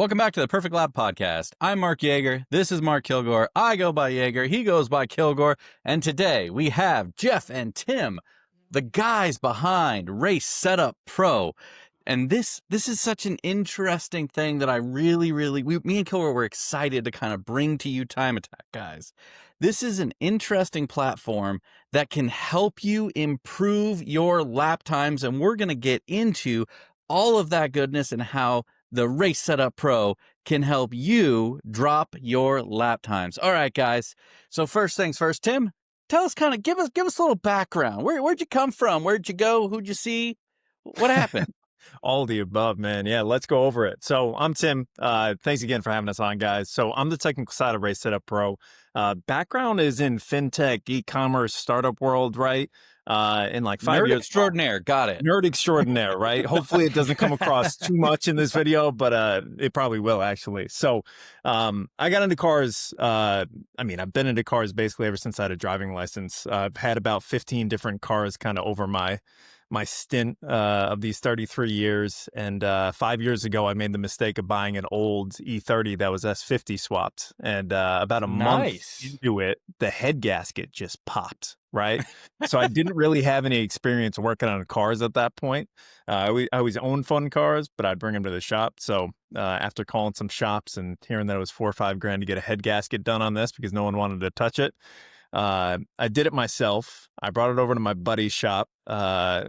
Welcome back to the Perfect Lab Podcast. I'm Mark Jager. This is Mark Kilgore. I go by Jager. He goes by Kilgore. And today we have Jeff and Tim, the guys behind Race Setup Pro. And this is such an interesting thing that I me and Kilgore were excited to kind of bring to you, Time Attack guys. This is an interesting platform that can help you improve your lap times. And we're going to get into all of that goodness and how the Race Setup Pro can help you drop your lap times. All right, guys. So first things first, Tim, tell us give us a little background. Where'd you come from? Where'd you go? Who'd you see? What happened? All the above, man. Yeah, let's go over it. So I'm Tim. Thanks again for having us on, guys. So I'm the technical side of Race Setup Pro. Background is in fintech, e-commerce, startup world, right? In like 5 years. Nerd extraordinaire. Got it. Nerd extraordinaire, right? Hopefully it doesn't come across too much in this video, but it probably will actually. So I got into cars. I've been into cars basically ever since I had a driving license. I've had about 15 different cars kind of over my stint of these 33 years. And 5 years ago, I made the mistake of buying an old E30 that was S50 swapped. And about a month into it, the head gasket just popped, right? So I didn't really have any experience working on cars at that point. I always owned fun cars, but I'd bring them to the shop. So after calling some shops and hearing that it was $4 or $5 grand to get a head gasket done on this because no one wanted to touch it, I did it myself. I brought it over to my buddy's shop,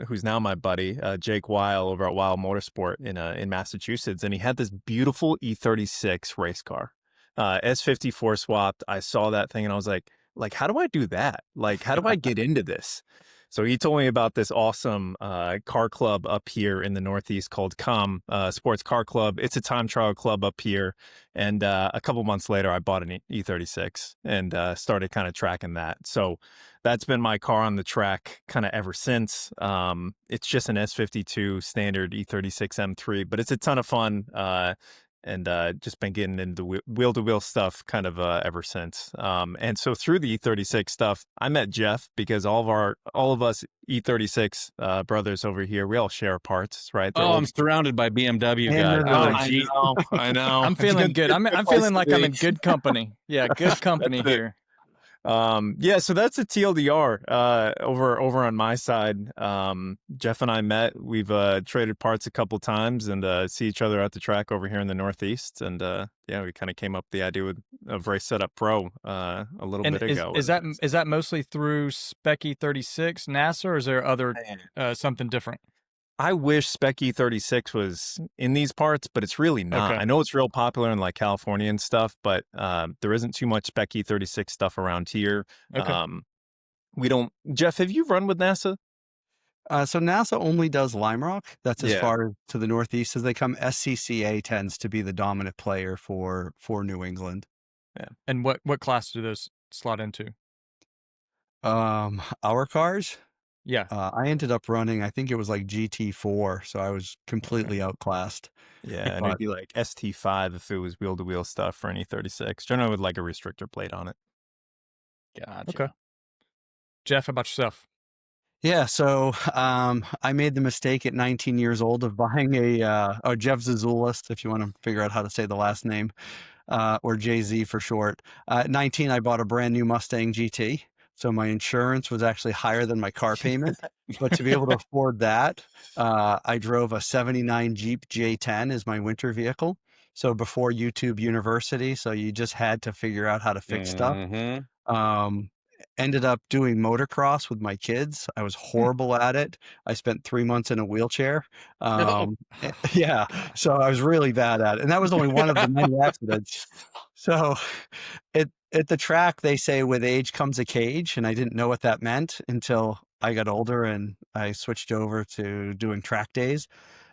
who's now my buddy, Jake Weil over at Weil Motorsport in Massachusetts. And he had this beautiful E36 race car, S54 swapped. I saw that thing and I was like, how do I do that? Like, how do I get into this? So he told me about this awesome car club up here in the Northeast called Sports Car Club. It's a time trial club up here. And a couple months later, I bought an E36 and started kind of tracking that. So that's been my car on the track kind of ever since. It's just an S52 standard E36 M3, but it's a ton of fun. And just been getting into wheel-to-wheel stuff kind of ever since. And so through the E36 stuff, I met Jeff because all of us E36 brothers over here, we all share parts, right? I'm surrounded by BMW guys. I know. I'm feeling good. I'm feeling like I'm in good company. Yeah, good company here. So that's a TLDR over on my side. Jeff and I met. We've traded parts a couple times and see each other at the track over here in the Northeast. And we kind of came up with the idea of Race Setup Pro a little bit ago. Is that mostly through Spec E36 NASA, or is there other something different? I wish Spec E36 was in these parts, but it's really not. Okay. I know it's real popular in like California and stuff, but there isn't too much Spec E36 stuff around here. Okay. We don't. Jeff, have you run with NASA? So NASA only does Lime Rock. That's as far to the Northeast as they come. SCCA tends to be the dominant player for New England. Yeah. And what class do those slot into? Our cars? Yeah. I ended up running, I think it was like GT4, so I was completely outclassed. Yeah, and it'd be like ST5 if it was wheel-to-wheel stuff for any 36. Generally with like a restrictor plate on it. Gotcha. Okay. Jeff, how about yourself? Yeah, so I made the mistake at 19 years old of buying Jeff Zissulis, if you want to figure out how to say the last name, or JZ for short. At 19, I bought a brand new Mustang GT. So my insurance was actually higher than my car payment, but to be able to afford that, I drove a 79 Jeep J10 as my winter vehicle. So before YouTube University, so you just had to figure out how to fix stuff. Ended up doing motocross with my kids. I was horrible at it. I spent 3 months in a wheelchair. Yeah, so I was really bad at it. And that was only one of the many accidents. So at the track, they say with age comes a cage, and I didn't know what that meant until I got older and I switched over to doing track days.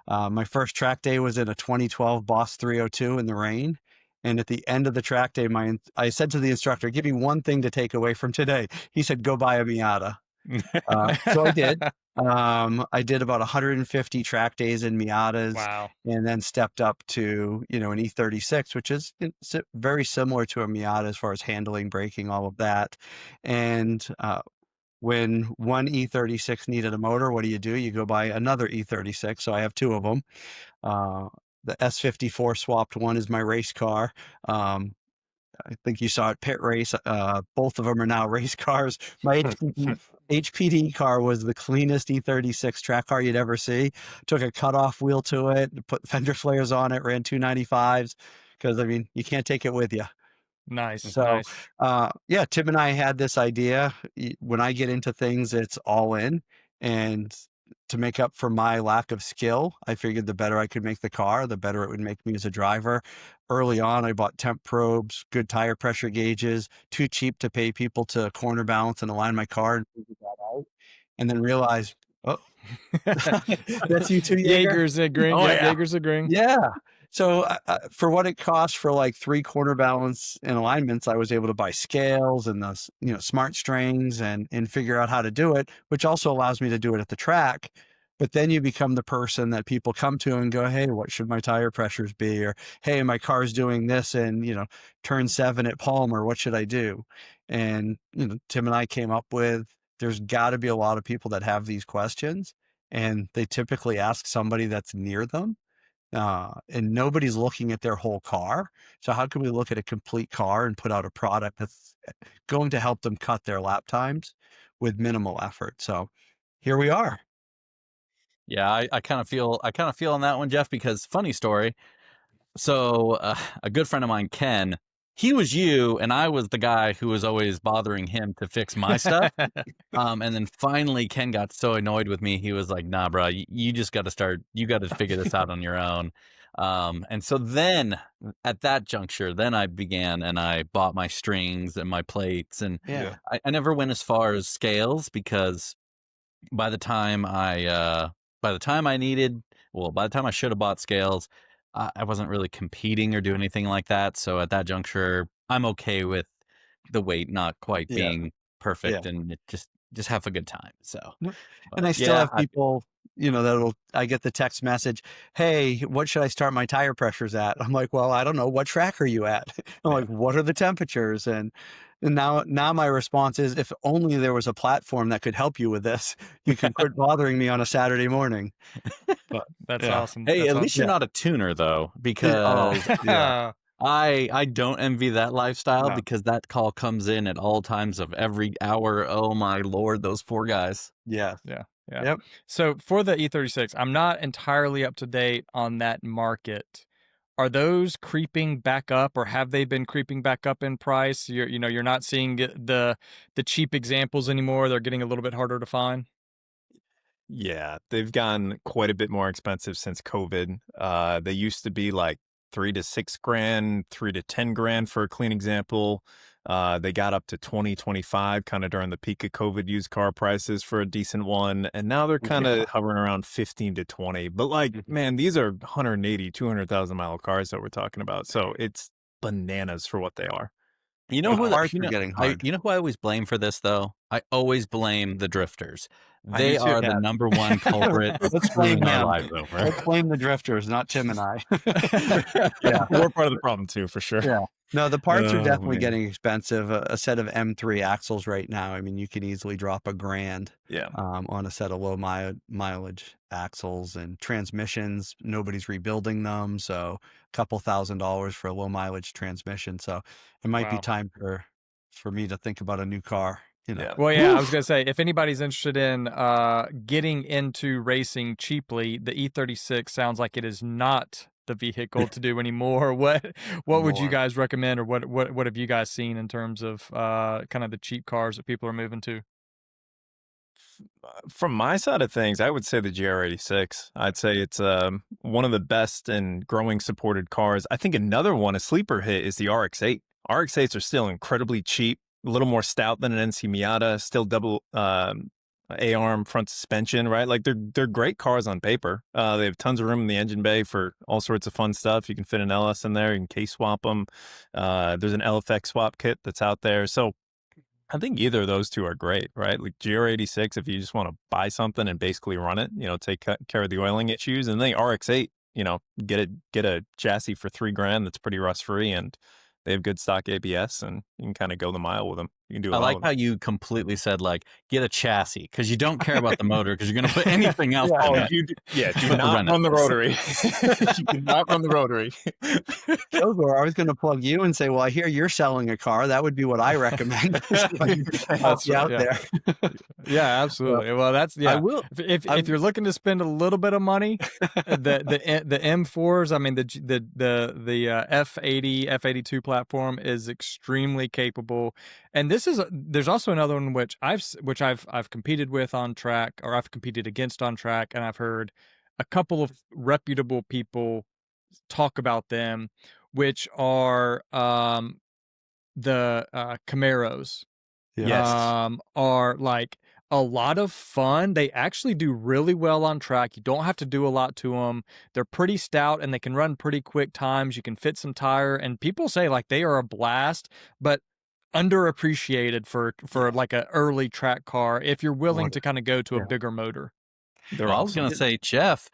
My first track day was in a 2012 Boss 302 in the rain. And at the end of the track day, I said to the instructor, give me one thing to take away from today. He said, go buy a Miata. So I did. I did about 150 track days in Miatas. Wow. And then stepped up to, an E36, which is very similar to a Miata as far as handling, braking, all of that. And when one E36 needed a motor, what do? You go buy another E36. So I have two of them. the S54 swapped one is my race car. I think you saw it pit race. Both of them are now race cars. My HPD car was the cleanest E36 track car you'd ever see. Took a cutoff wheel to it, put fender flares on it, ran 295s because I mean you can't take it with you. Nice. So, yeah, Tim and I had this idea. When I get into things, it's all in. And to make up for my lack of skill, I figured the better I could make the car, the better it would make me as a driver. Early on, I bought temp probes, good tire pressure gauges, too cheap to pay people to corner balance and align my car and figure that out. And then realized, oh, that's you too, Jaeger? Jaeger's agreeing. Oh, yeah, yeah. Jaeger's agreeing. Yeah. So for what it cost for like 3 corner balance and alignments, I was able to buy scales and those, smart strings and figure out how to do it, which also allows me to do it at the track. But then you become the person that people come to and go, hey, what should my tire pressures be? Or, hey, my car's doing this and, turn 7 at Palmer, what should I do? And, Tim and I came up with, there's got to be a lot of people that have these questions and they typically ask somebody that's near them. And nobody's looking at their whole car. So how can we look at a complete car and put out a product that's going to help them cut their lap times with minimal effort? So here we are. Yeah, I kind of feel on that one, Jeff, because funny story. So a good friend of mine, Ken, he was you, and I was the guy who was always bothering him to fix my stuff. And then finally, Ken got so annoyed with me, he was like, "Nah, bro, you just got to start. You got to figure this out on your own." And so then, at that juncture, then I began and I bought my strings and my plates, and Yeah. I never went as far as scales because by the time I should have bought scales, I wasn't really competing or doing anything like that. So at that juncture, I'm okay with the weight not quite Yeah. being perfect Yeah. and it just have a good time. So, And I still have people, I get the text message, hey, what should I start my tire pressures at? I'm like, well, I don't know. What track are you at? I'm like, what are the temperatures? And now my response is, if only there was a platform that could help you with this, you can quit bothering me on a Saturday morning. But That's yeah. awesome. Hey, That's at least awesome. you're not a tuner though, because yeah. I don't envy that lifestyle No. because that call comes in at all times of every hour. Oh my Lord, those poor guys. Yeah. Yeah. Yep. So for the E36, I'm not entirely up to date on that market. Are those creeping back up, or have they been creeping back up in price? You're not seeing the cheap examples anymore. They're getting a little bit harder to find. Yeah, they've gotten quite a bit more expensive since COVID. They used to be like $3 to $6 grand, $3 to $10 grand for a clean example. They got up to 20, 25 kind of during the peak of COVID used car prices for a decent one. And now they're kind of hovering around 15 to 20. But like, man, these are 180, 200,000 mile cars that we're talking about. So it's bananas for what they are. You know who parts are getting hard. you know who I always blame for this though? I always blame the drifters. They do too. are the number one culprit of Let's blame screwing our them. lives over. Let's blame the drifters, not Tim and I. Yeah, we're part of the problem too, for sure. Yeah. No, the parts are Oh, definitely man. getting expensive. A set of M3 axles right now, I mean, you can easily drop $1,000 Yeah. on a set of low mileage axles and transmissions. Nobody's rebuilding them, so a couple $1,000s for a low mileage transmission. So it might be Wow. time for me to think about a new car. Yeah. Well, yeah, I was gonna say, if anybody's interested in getting into racing cheaply, the E36 sounds like it is not the vehicle to do anymore. What would you More. guys recommend, or what have you guys seen in terms of kind of the cheap cars that people are moving to? From my side of things, I would say the GR86. I'd say it's one of the best and growing supported cars. I think another one, a sleeper hit, is the RX-8. RX-8s are still incredibly cheap, a little more stout than an NC Miata, still double A-arm front suspension, right? Like they're great cars on paper. They have tons of room in the engine bay for all sorts of fun stuff. You can fit an LS in there. You can case swap them. There's an LFX swap kit that's out there. So I think either of those two are great, right? Like GR86, if you just want to buy something and basically run it, take care of the oiling issues. And then RX-8, get a chassis for $3 grand that's pretty rust free, and they have good stock ABS, and you can kind of go the mile with them. You can do it I all like with how you completely said, like, get a chassis, because you don't care about the motor, because you're going to put anything else Oh, in it. do But not run the this. rotary. You do not run the rotary. Kilgore, I was going to plug you and say, well, I hear you're selling a car. That would be what I recommend. Help you out there. Yeah, absolutely. Well, that's I will. If you're looking to spend a little bit of money, the M4s, I mean the F80 F82 platform is extremely capable, and there's also another one which I've competed with on track, or I've competed against on track, and I've heard a couple of reputable people talk about them, which are the Camaros. Yes. Are like a lot of fun. They actually do really well on track. You don't have to do a lot to them. They're pretty stout and they can run pretty quick times. You can fit some tire, and people say like they are a blast, but underappreciated for like an early track car if you're willing to kind of go to a bigger motor. Well, I was going to say, Jeff,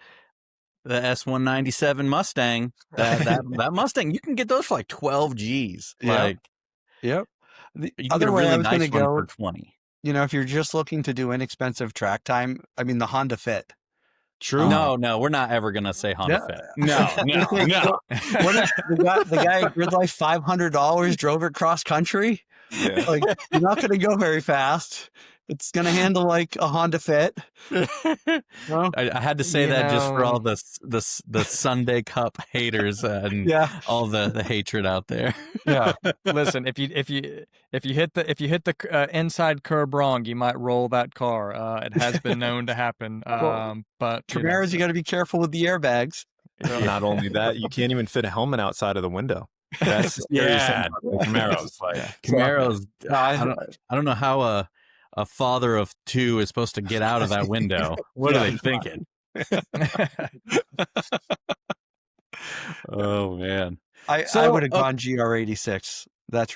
the S197 Mustang, that Mustang, you can get those for like 12 G's. Like, Yep. The you can get other a way I really was nice going to one go, for 20. you know, if you're just looking to do inexpensive track time, I mean, the Honda Fit. True. No, we're not ever gonna say Honda Fit. No. What if the guy at Grid Life $500 drove it cross country? Yeah. Like, you're not going to go very fast. It's going to handle like a Honda Fit. No? I had to say that just for all the Sunday Cup haters and all the hatred out there. Yeah. Listen, if you hit the inside curb wrong, you might roll that car. It has been known to happen. But Camaros, you got to be careful with the airbags. Not only that, you can't even fit a helmet outside of the window. That's the scariest thing about the Camaros. Like Camaros, I don't know how a father of two is supposed to get out of that window. What are they thinking? Oh man. I would have gone GR86. But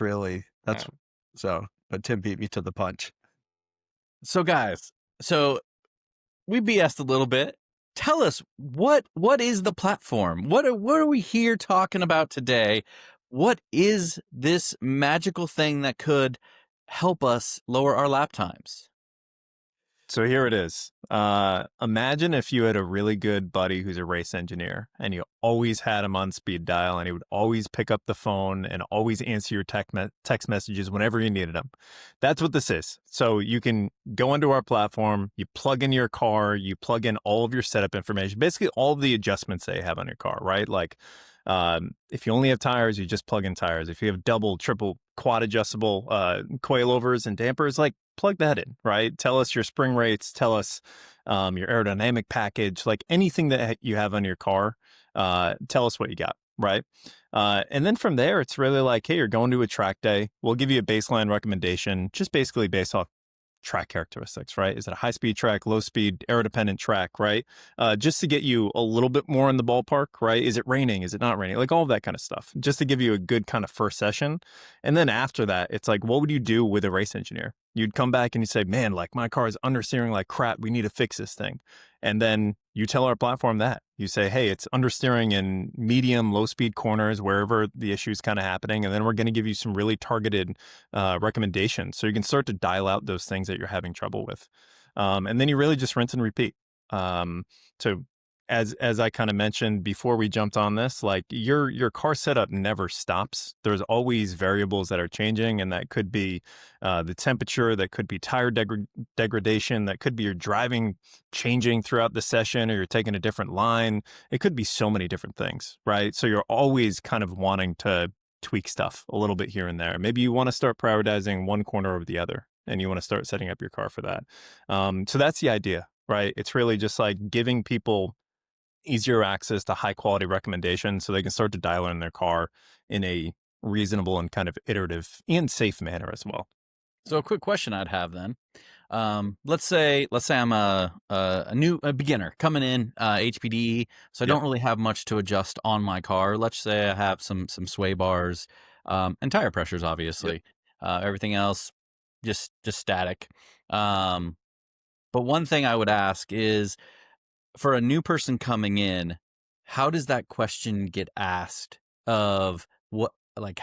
Tim beat me to the punch. So guys, we BS'd a little bit. Tell us what is the platform? What are we here talking about today? What is this magical thing that could help us lower our lap times? So here it is. Imagine if you had a really good buddy who's a race engineer and you always had him on speed dial and he would always pick up the phone and always answer your text messages whenever you needed them. That's what this is. So you can go into our platform, you plug in your car, you plug in all of your setup information, basically all of the adjustments that you have on your car, right? Like if you only have tires, you just plug in tires. If you have double, triple, quad adjustable coilovers and dampers, like plug that in, right? Tell us your spring rates, tell us your aerodynamic package, like anything that you have on your car, tell us what you got, right? And then from there, it's really like, hey, you're going to a track day. We'll give you a baseline recommendation, just basically based off track characteristics, right? Is it a high-speed track, low-speed, aero-dependent track, right? Just to get you a little bit more in the ballpark, right? Is it raining? Is it not raining? Like all of that kind of stuff, just to give you a good kind of first session. And then after that, it's like, what would you do with a race engineer? You'd come back and you say, man, like my car is understeering like crap. We need to fix this thing. And then you tell our platform that. You say, hey, it's understeering in medium, low-speed corners, wherever the issue is kind of happening. And then we're going to give you some really targeted recommendations. So you can start to dial out those things that you're having trouble with. And then you really just rinse and repeat. So as I kind of mentioned before we jumped on this, like your car setup never stops. There's always variables that are changing, and that could be the temperature, that could be tire degradation, that could be your driving changing throughout the session, or you're taking a different line. It could be so many different things, right? So you're always kind of wanting to tweak stuff a little bit here and there. Maybe you want to start prioritizing one corner over the other, and you want to start setting up your car for that. So that's the idea, right? It's really just like giving people easier access to high quality recommendations so they can start to dial in their car in a reasonable and kind of iterative and safe manner as well. So a quick question I'd have then. Let's say I'm a beginner coming in, HPD, so I don't really have much to adjust on my car. Let's say I have some sway bars, and tire pressures, obviously. Everything else just static. But one thing I would ask is, for a new person coming in, how does that question get asked of like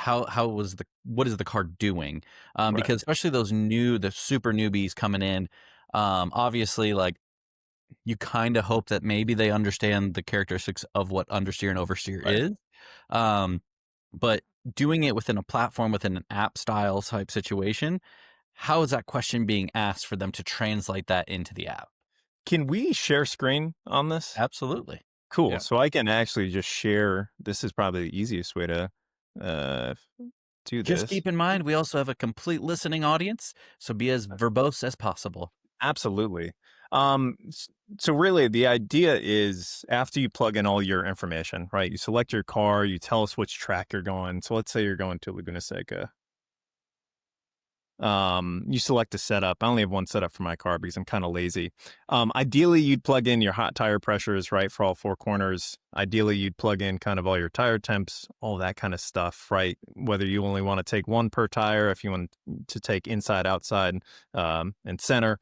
what is the car doing? Right. Because especially the super newbies coming in, obviously, like, you kind of hope that maybe they understand the characteristics of what understeer and oversteer Right. is. But doing it within a platform, within an app style type situation, how is that question being asked for them to translate that into the app? Can we share screen on this? Absolutely. Cool. Yeah. So I can actually just share. This is probably the easiest way to do Just this. keep in mind, we also have a complete listening audience, so be as verbose as possible. Absolutely. So really the idea is after you plug in all your information, right? You select your car, you tell us which track you're going. So let's say you're going to Laguna Seca. You select a setup. I only have one setup for my car because I'm kind of lazy. Ideally you'd plug in your hot tire pressures, right? For all four corners. Ideally you'd plug in kind of all your tire temps, all that kind of stuff, right? Whether you only want to take one per tire, if you want to take inside, outside, and center,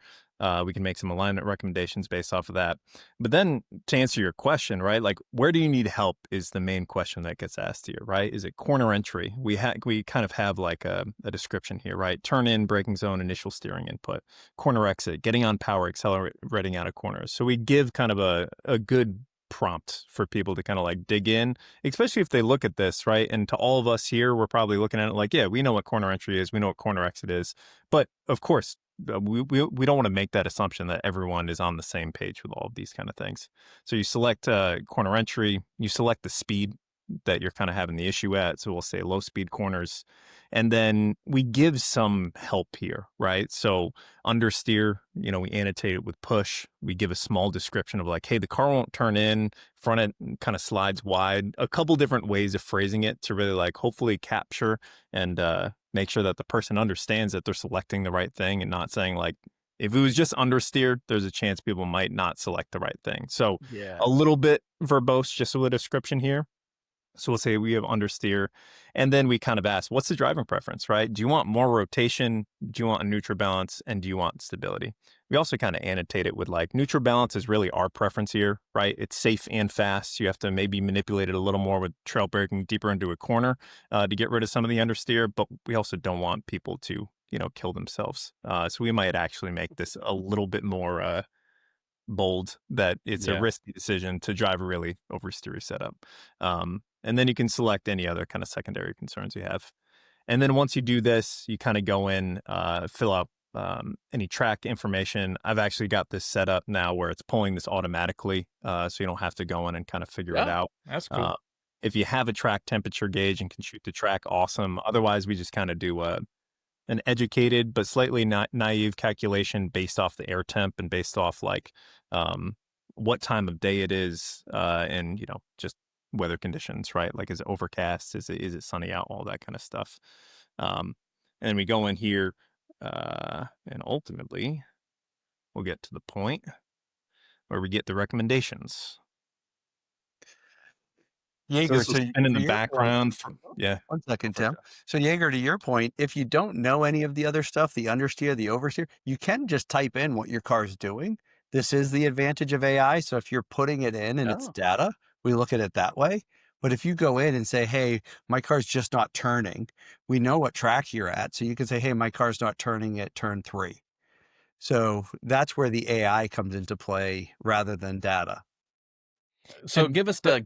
we can make some alignment recommendations based off of that. But then to answer your question, right? Like, where do you need help is the main question that gets asked here, right? Is it corner entry? We kind of have like a description here, right? Turn in, braking zone, initial steering input, corner exit, getting on power, accelerating out of corners. So we give kind of a good prompt for people to kind of like dig in, especially if they look at this, right? And to all of us here, we're probably looking at it like, yeah, we know what corner entry is, we know what corner exit is, but of course, we don't want to make that assumption that everyone is on the same page with all of these kind of things. So you select corner entry, you select the speed that you're kind of having the issue at. So we'll say low speed corners. And then we give some help here, right? So understeer, we annotate it with push. We give a small description of like, hey, the car won't turn in, front end kind of slides wide. A couple different ways of phrasing it to really like hopefully capture and make sure that the person understands that they're selecting the right thing and not saying like, if it was just understeered, there's a chance people might not select the right thing. So a little bit verbose, just with a description here. So we'll say we have understeer, and then we kind of ask, what's the driving preference, right? Do you want more rotation? Do you want a neutral balance? And do you want stability? We also kind of annotate it with like neutral balance is really our preference here, right? It's safe and fast. You have to maybe manipulate it a little more with trail braking deeper into a corner to get rid of some of the understeer, but we also don't want people to, kill themselves. So we might actually make this a little bit more bold that it's a risky decision to drive a really oversteery setup. And then you can select any other kind of secondary concerns you have. And then once you do this, you kind of go in, fill out any track information. I've actually got this set up now where it's pulling this automatically, so you don't have to go in and kind of figure it out. That's cool. If you have a track temperature gauge and can shoot the track, awesome. Otherwise, we just kind of do an educated but slightly naive calculation based off the air temp and based off like what time of day it is and just weather conditions, right? Like, is it overcast? Is it sunny out? All that kind of stuff. And then we go in here and ultimately we'll get to the point where we get the recommendations. Jager, so in the background. Yeah. 1 second, Tim. So Jager, to your point, if you don't know any of the other stuff, the understeer, the oversteer, you can just type in what your car's doing. This is the advantage of AI. So if you're putting it in and it's data, we look at it that way. But if you go in and say, hey, my car's just not turning, we know what track you're at. So you can say, hey, my car's not turning at turn 3. So that's where the AI comes into play rather than data. So give us the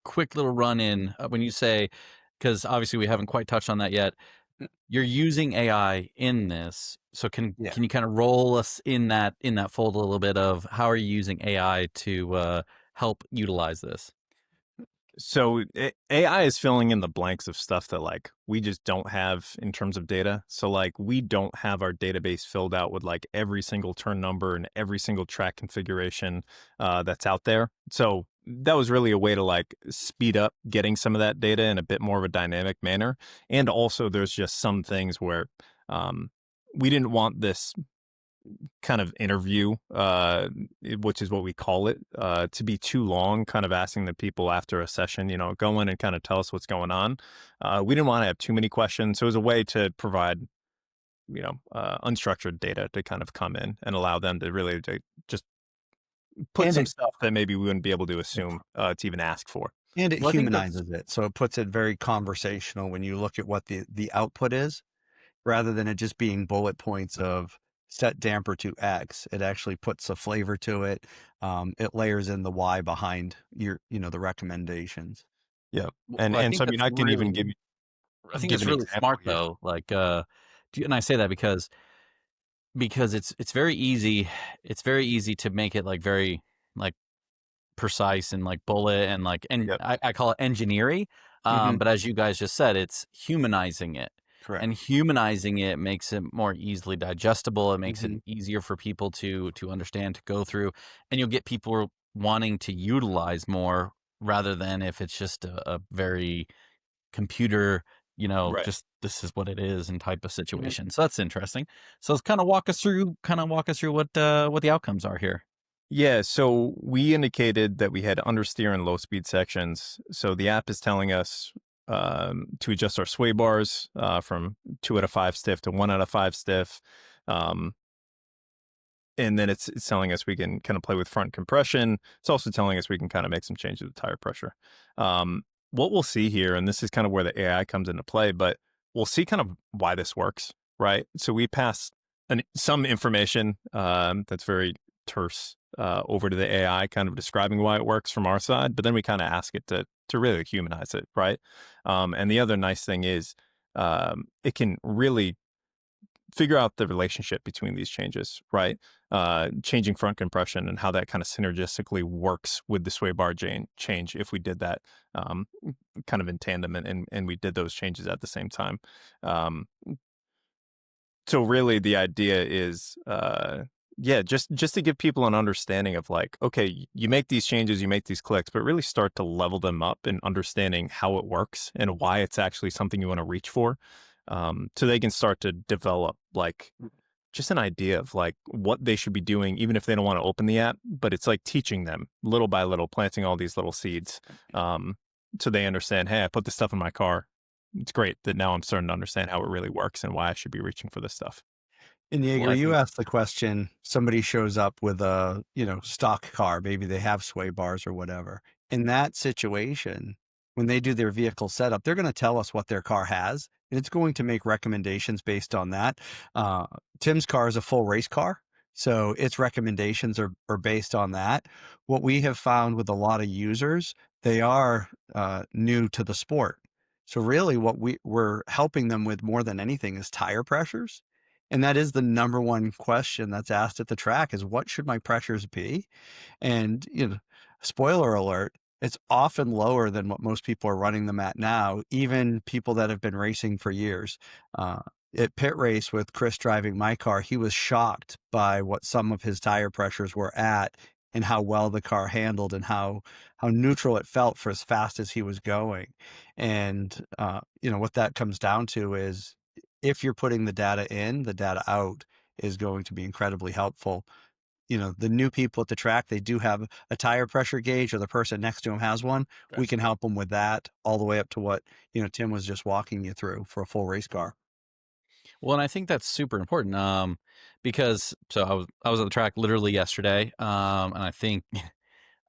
quick little run in when you say, because obviously we haven't quite touched on that yet. You're using AI in this, so can you kind of roll us in that fold a little bit of how are you using AI to help utilize this? So AI is filling in the blanks of stuff that like we just don't have in terms of data. So like we don't have our database filled out with like every single turn number and every single track configuration that's out there. So that was really a way to like speed up getting some of that data in a bit more of a dynamic manner. And also there's just some things where we didn't want this kind of interview, which is what we call it, to be too long, kind of asking the people after a session, go in and kind of tell us what's going on. We didn't want to have too many questions. So it was a way to provide, unstructured data to kind of come in and allow them to really just put some stuff that maybe we wouldn't be able to assume to even ask for. And it Well, I think humanizes it. So it puts it very conversational when you look at what the output is, rather than it just being bullet points of set damper to X. It actually puts a flavor to it. It layers in the why behind the recommendations. Yeah. I And think so, I mean, that's I can even really, I think give it's an really example smart here. though. Like, and I say that because it's very easy. It's very easy to make it like very like precise and like bullet and like, and Yep. I call it engineering. Mhm. But as you guys just said, it's humanizing it. Correct. And humanizing it makes it more easily digestible. It makes it Mhm. easier for people to understand, to go through, and you'll get people wanting to utilize more rather than if it's just a very computer, Right. just this is what it is and type of situation. So that's interesting. So let's kind of walk us through what the outcomes are here. Yeah, so we indicated that we had understeer and low speed sections. So the app is telling us to adjust our sway bars from 2 out of 5 stiff to 1 out of 5 stiff. Um, and then it's telling us we can kind of play with front compression. It's also telling us we can kind of make some changes with tire pressure. What we'll see here, and this is kind of where the AI comes into play, but we'll see kind of why this works, right? So we pass some information that's very terse over to the AI, kind of describing why it works from our side, but then we kind of ask it to really humanize it, right? And the other nice thing is it can really figure out the relationship between these changes, right? Changing front compression and how that kind of synergistically works with the sway bar change if we did that kind of in tandem and we did those changes at the same time. So really the idea is, just to give people an understanding of like, okay, you make these changes, you make these clicks, but really start to level them up in understanding how it works and why it's actually something you want to reach for. So they can start to develop like just an idea of like what they should be doing, even if they don't want to open the app, but it's like teaching them little by little, planting all these little seeds. So they understand, hey, I put this stuff in my car. It's great that now I'm starting to understand how it really works and why I should be reaching for this stuff. And Well, Jaeger, I you think asked the question, somebody shows up with a, stock car, maybe they have sway bars or whatever. In that situation, when they do their vehicle setup, they're going to tell us what their car has, and it's going to make recommendations based on that. Tim's car is a full race car, so its recommendations are based on that. What we have found with a lot of users, they are new to the sport. So really what we're helping them with more than anything is tire pressures. And that is the number one question that's asked at the track is what should my pressures be? And, spoiler alert, it's often lower than what most people are running them at now, even people that have been racing for years. At pit race with Chris driving my car, he was shocked by what some of his tire pressures were at and how well the car handled and how neutral it felt for as fast as he was going. And, what that comes down to is if you're putting the data in, the data out is going to be incredibly helpful. The new people at the track, they do have a tire pressure gauge or the person next to them has one. Okay. We can help them with that all the way up to what, Tim was just walking you through for a full race car. Well, and I think that's super important. Because so I was at the track literally yesterday. And I think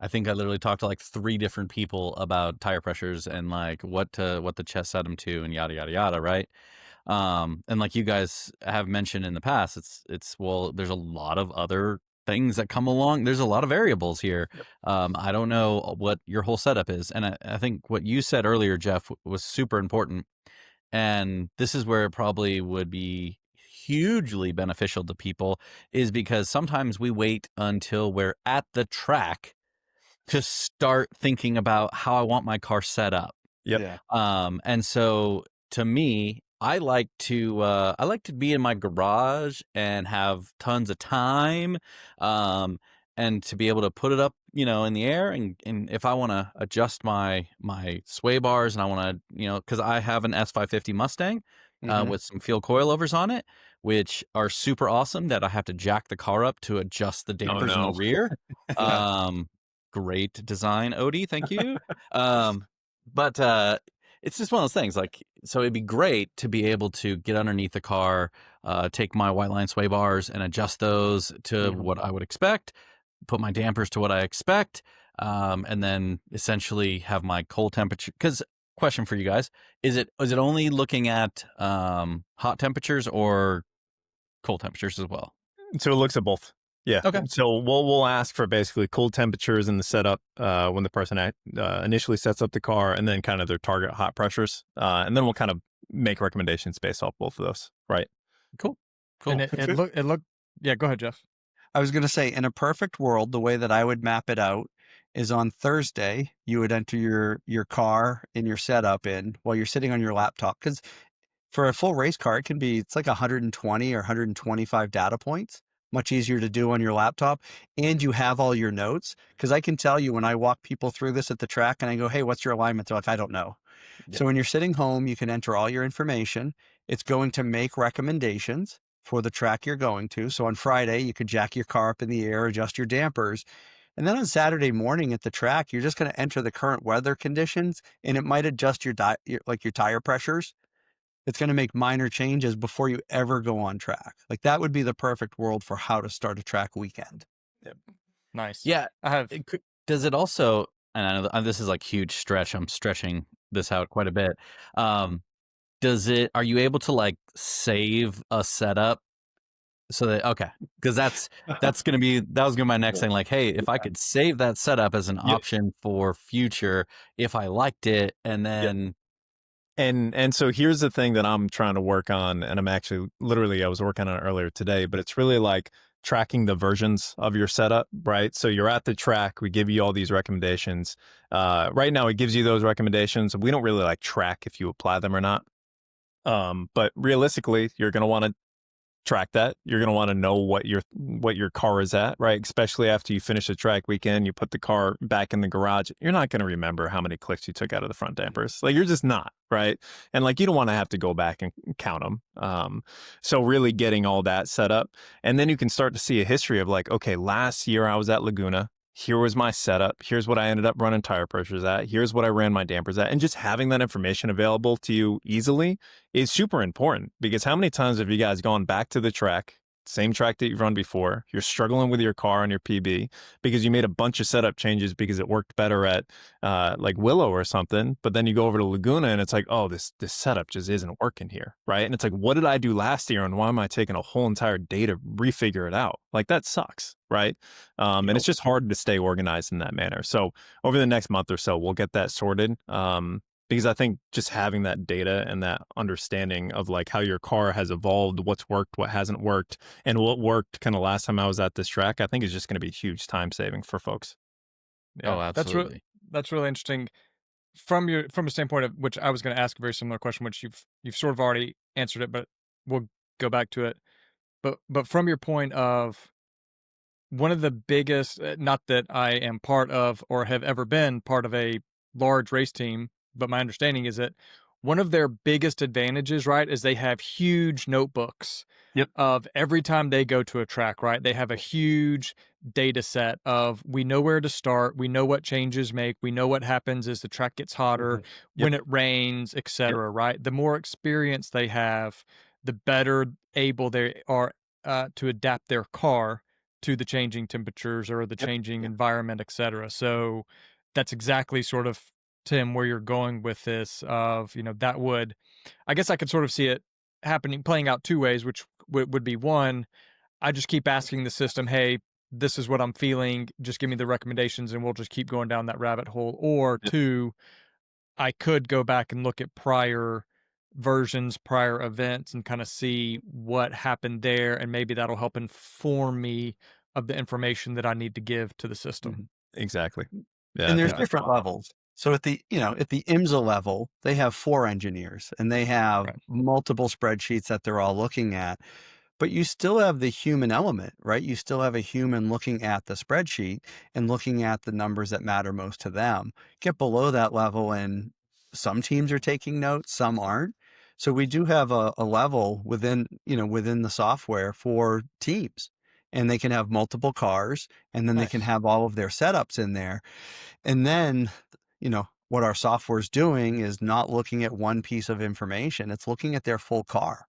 I literally talked to like 3 different people about tire pressures and like what the chest set them to and yada yada yada, right? And like you guys have mentioned in the past, well, there's a lot of other things that come along. There's a lot of variables here. Yep. I don't know what your whole setup is, and I think what you said earlier, Jeff, was super important. And this is where it probably would be hugely beneficial to people, is because sometimes we wait until we're at the track to start thinking about how I want my car set up. Yep. Yeah. And so to me, I like to be in my garage and have tons of time, and to be able to put it up, in the air. And if I want to adjust my sway bars and I want to, because I have an S550 Mustang Mhm. with some field coilovers on it, which are super awesome, that I have to jack the car up to adjust the dampers in the no. rear. Yeah. Great design, Odie. Thank you. But it's just one of those things. Like, so it'd be great to be able to get underneath the car, take my white line sway bars and adjust those to Mhm. what I would expect, put my dampers to what I expect, and then essentially have my cold temperature. Because question for you guys, is it only looking at hot temperatures or cold temperatures as well? So it looks at both. Yeah. Okay. So we'll ask for basically cold temperatures in the setup when the person initially sets up the car, and then kind of their target hot pressures, and then we'll kind of make recommendations based off both of those. Right. Cool. And it looked. Yeah, go ahead, Jeff. I was going to say, in a perfect world, the way that I would map it out is on Thursday, you would enter your car and your setup in while you're sitting on your laptop. Because for a full race car, it's like 120 or 125 data points. Much easier to do on your laptop. And you have all your notes. Because I can tell you when I walk people through this at the track and I go, hey, what's your alignment? They're like, I don't know. Yeah. So when you're sitting home, you can enter all your information. It's going to make recommendations for the track you're going to. So on Friday, you could jack your car up in the air, adjust your dampers. And then on Saturday morning at the track, you're just going to enter the current weather conditions, and it might adjust your tire pressures. It's going to make minor changes before you ever go on track. Like that would be the perfect world for how to start a track weekend. Nice. Yeah. I have. Does it also, and I know this is like huge stretch, I'm stretching this out quite a bit. Are you able to like save a setup so that, okay, because that was gonna be my next thing. Like, hey, if I could save that setup as an option for future, if I liked it, and then. And so here's the thing that I'm trying to work on, and I was working on it earlier today, but it's really like tracking the versions of your setup, right? So you're at the track, we give you all these recommendations. Right now it gives you those recommendations. We don't really like track if you apply them or not. But realistically, you're going to want to track that. You're going to want to know what your car is at, right? Especially after you finish the track weekend, you put the car back in the garage. You're not going to remember how many clicks you took out of the front dampers. Like you're just not, right? And like you don't want to have to go back and count them. So really getting all that set up, and then you can start to see a history of like, okay, last year I was at Laguna. Here was my setup. Here's what I ended up running tire pressures at. Here's what I ran my dampers at. And just having that information available to you easily is super important, because how many times have you guys gone back to the track, same track that you've run before, you're struggling with your car on your PB because you made a bunch of setup changes because it worked better at like Willow or something, but then you go over to Laguna and it's like, oh, this setup just isn't working here, right? And it's like, what did I do last year and why am I taking a whole entire day to refigure it out? Like that sucks, right? And it's just hard to stay organized in that manner. So over the next month or so, we'll get that sorted. Because I think just having that data and that understanding of like how your car has evolved, what's worked, what hasn't worked, and what worked kind of last time I was at this track, I think is just going to be huge time saving for folks. Yeah, Oh, absolutely. That's really interesting. From a standpoint of which I was going to ask a very similar question, which you've sort of already answered it, but we'll go back to it. But from your point of one of the biggest, not that I am part of or have ever been part of a large race team, but my understanding is that one of their biggest advantages, right, is they have huge notebooks of every time they go to a track, right? They have a huge data set of, we know where to start, we know what changes make, we know what happens as the track gets hotter, when it rains, etc. Right? The more experience they have, the better able they are to adapt their car to the changing temperatures or the changing environment, etc. So that's exactly sort of, Tim, where you're going with this of, that would, I guess I could sort of see it playing out two ways, which would be one, I just keep asking the system, hey, this is what I'm feeling, just give me the recommendations and we'll just keep going down that rabbit hole. Or two, I could go back and look at prior versions, prior events, and kind of see what happened there, and maybe that'll help inform me of the information that I need to give to the system. Exactly. Yeah, And there's different levels. So at the IMSA level, they have 4 engineers and they have multiple spreadsheets that they're all looking at, but you still have the human element, right? You still have a human looking at the spreadsheet and looking at the numbers that matter most to them. Get below that level and some teams are taking notes, some aren't. So we do have a level within the software for teams, and they can have multiple cars, and then they can have all of their setups in there. And then, what our software is doing is not looking at one piece of information. It's looking at their full car.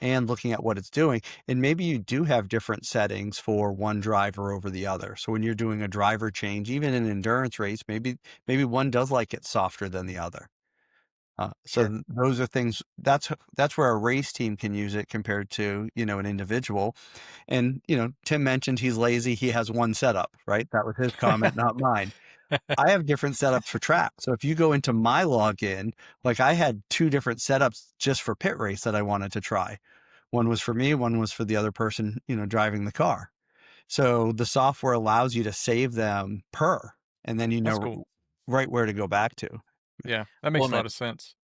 and looking at what it's doing. And maybe you do have different settings for one driver over the other. So when you're doing a driver change, even in an endurance race, maybe one does like it softer than the other. Sure. Those are things that's where a race team can use it compared to, an individual. And, Tim mentioned he's lazy. He has one setup, right? That was his comment, not mine. I have different setups for track. So if you go into my login, like I had 2 different setups just for pit race that I wanted to try. One was for me, one was for the other person, driving the car. So the software allows you to save them per, and then That's cool. right where to go back to. Yeah, that makes Well, a lot of sense.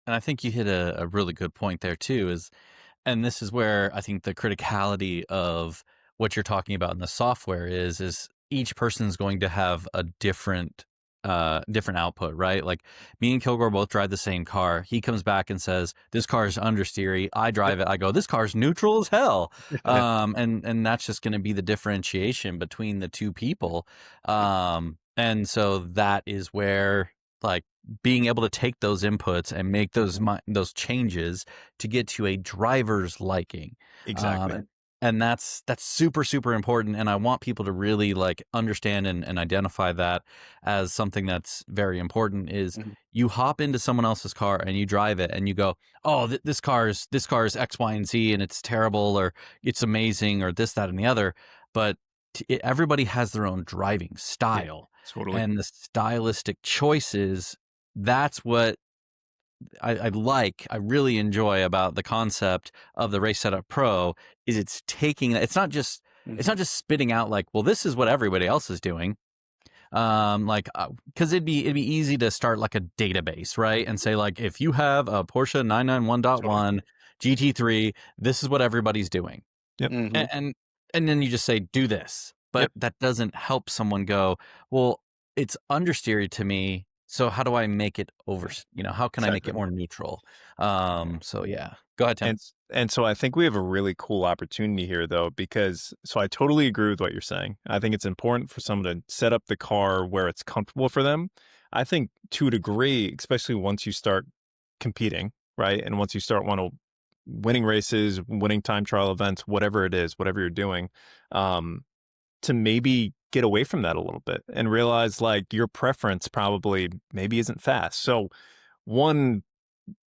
And I think you hit a really good point there too, and this is where I think the criticality of what you're talking about in the software is each person's going to have a different output, right? Like me and Kilgore both drive the same car. He comes back and says, this car is understeery. I drive it. I go, this car's neutral as hell. And that's just going to be the differentiation between the two people. And so that is where, like, being able to take those inputs and make those changes to get to a driver's liking. Exactly. And that's super, super important. And I want people to really like understand and identify that as something that's very important is you hop into someone else's car and you drive it and you go, oh, this car is X, Y, and Z and it's terrible or it's amazing or this, that, and the other. But everybody has their own driving style. Yeah, totally. And the stylistic choices, that's what I really enjoy about the concept of the Race Setup Pro is it's taking, it's not just spitting out like, well, this is what everybody else is doing. Cause it'd be easy to start like a database, right? And say like, if you have a Porsche 991.1 GT3, this is what everybody's doing. Yep. And then you just say, do this, but that doesn't help someone go, well, it's understeered to me. So how do I make it over, how can I make it more neutral? So yeah, go ahead, Tim. And so I think we have a really cool opportunity here though, because so I totally agree with what you're saying. I think it's important for someone to set up the car where it's comfortable for them. I think to a degree, especially once you start competing, right? And once you start winning races, winning time trial events, whatever it is, whatever you're doing, to maybe get away from that a little bit and realize like your preference probably maybe isn't fast. So one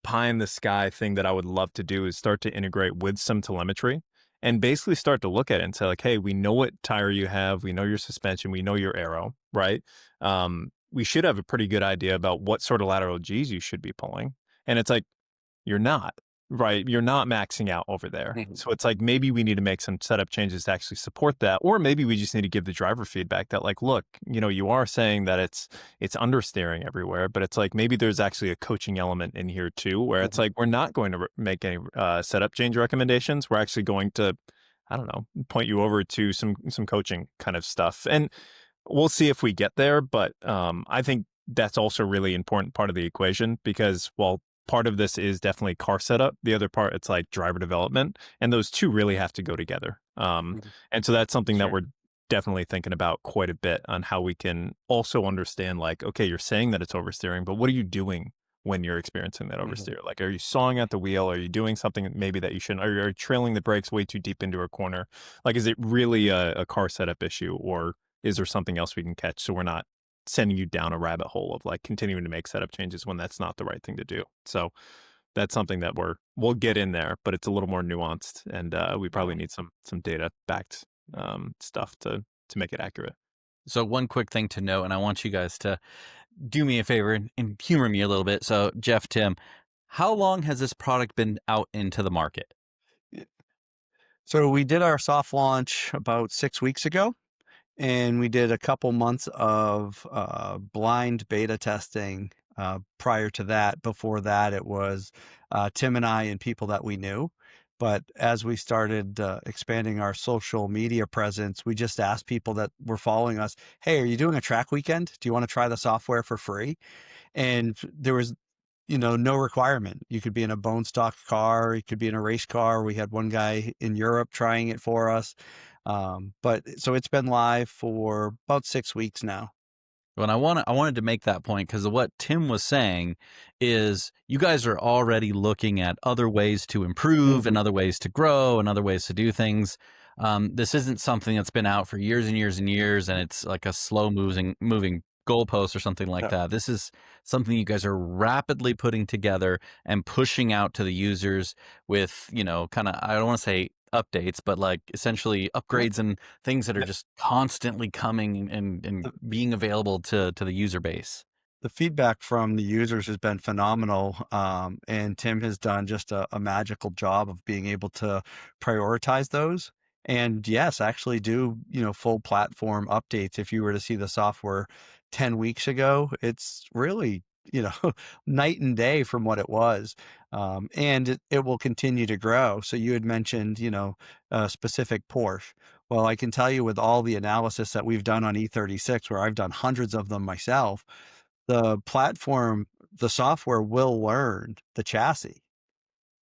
pie in the sky thing that I would love to do is start to integrate with some telemetry and basically start to look at it and say like, hey, we know what tire you have. We know your suspension. We know your aero, right? We should have a pretty good idea about what sort of lateral Gs you should be pulling. And it's like, you're not. Right. You're not maxing out over there. So it's like maybe we need to make some setup changes to actually support that. Or maybe we just need to give the driver feedback that like, look, you are saying that it's understeering everywhere, but it's like maybe there's actually a coaching element in here too, where it's like we're not going to make any setup change recommendations. We're actually going to, I don't know, point you over to some coaching kind of stuff. And we'll see if we get there. But I think that's also a really important part of the equation because, well, part of this is definitely car setup. The other part, it's like driver development. And those two really have to go together. And so that's something that we're definitely thinking about quite a bit on how we can also understand like, okay, you're saying that it's oversteering, but what are you doing when you're experiencing that oversteer? Like, are you sawing at the wheel? Are you doing something maybe that you shouldn't? Are you trailing the brakes way too deep into a corner? Like, is it really a car setup issue or is there something else we can catch so we're not sending you down a rabbit hole of like continuing to make setup changes when that's not the right thing to do? So that's something that we'll get in there, but it's a little more nuanced and we probably need some data backed stuff to make it accurate. So one quick thing to note, and I want you guys to do me a favor and humor me a little bit. So Jeff, Tim, how long has this product been out into the market? So we did our soft launch about 6 weeks ago. And we did a couple months of blind beta testing prior to that. Before that, it was Tim and I and people that we knew. But as we started expanding our social media presence, we just asked people that were following us, hey, are you doing a track weekend? Do you want to try the software for free? And there was no requirement. You could be in a bone stock car. You could be in a race car. We had one guy in Europe trying it for us. But so it's been live for about 6 weeks now. When I wanted to make that point because what Tim was saying is you guys are already looking at other ways to improve and other ways to grow and other ways to do things. This isn't something that's been out for years and years and years, and it's like a slow moving goalpost or something like that. This is something you guys are rapidly putting together and pushing out to the users with, kind of, I don't want to say updates, but like essentially upgrades and things that are just constantly coming and being available to the user base. The feedback from the users has been phenomenal. And Tim has done just a magical job of being able to prioritize those. And yes, actually do, full platform updates. If you were to see the software 10 weeks ago, it's really, night and day from what it was. And it will continue to grow. So you had mentioned, a specific Porsche. Well, I can tell you with all the analysis that we've done on E36, where I've done hundreds of them myself, the platform, the software will learn the chassis,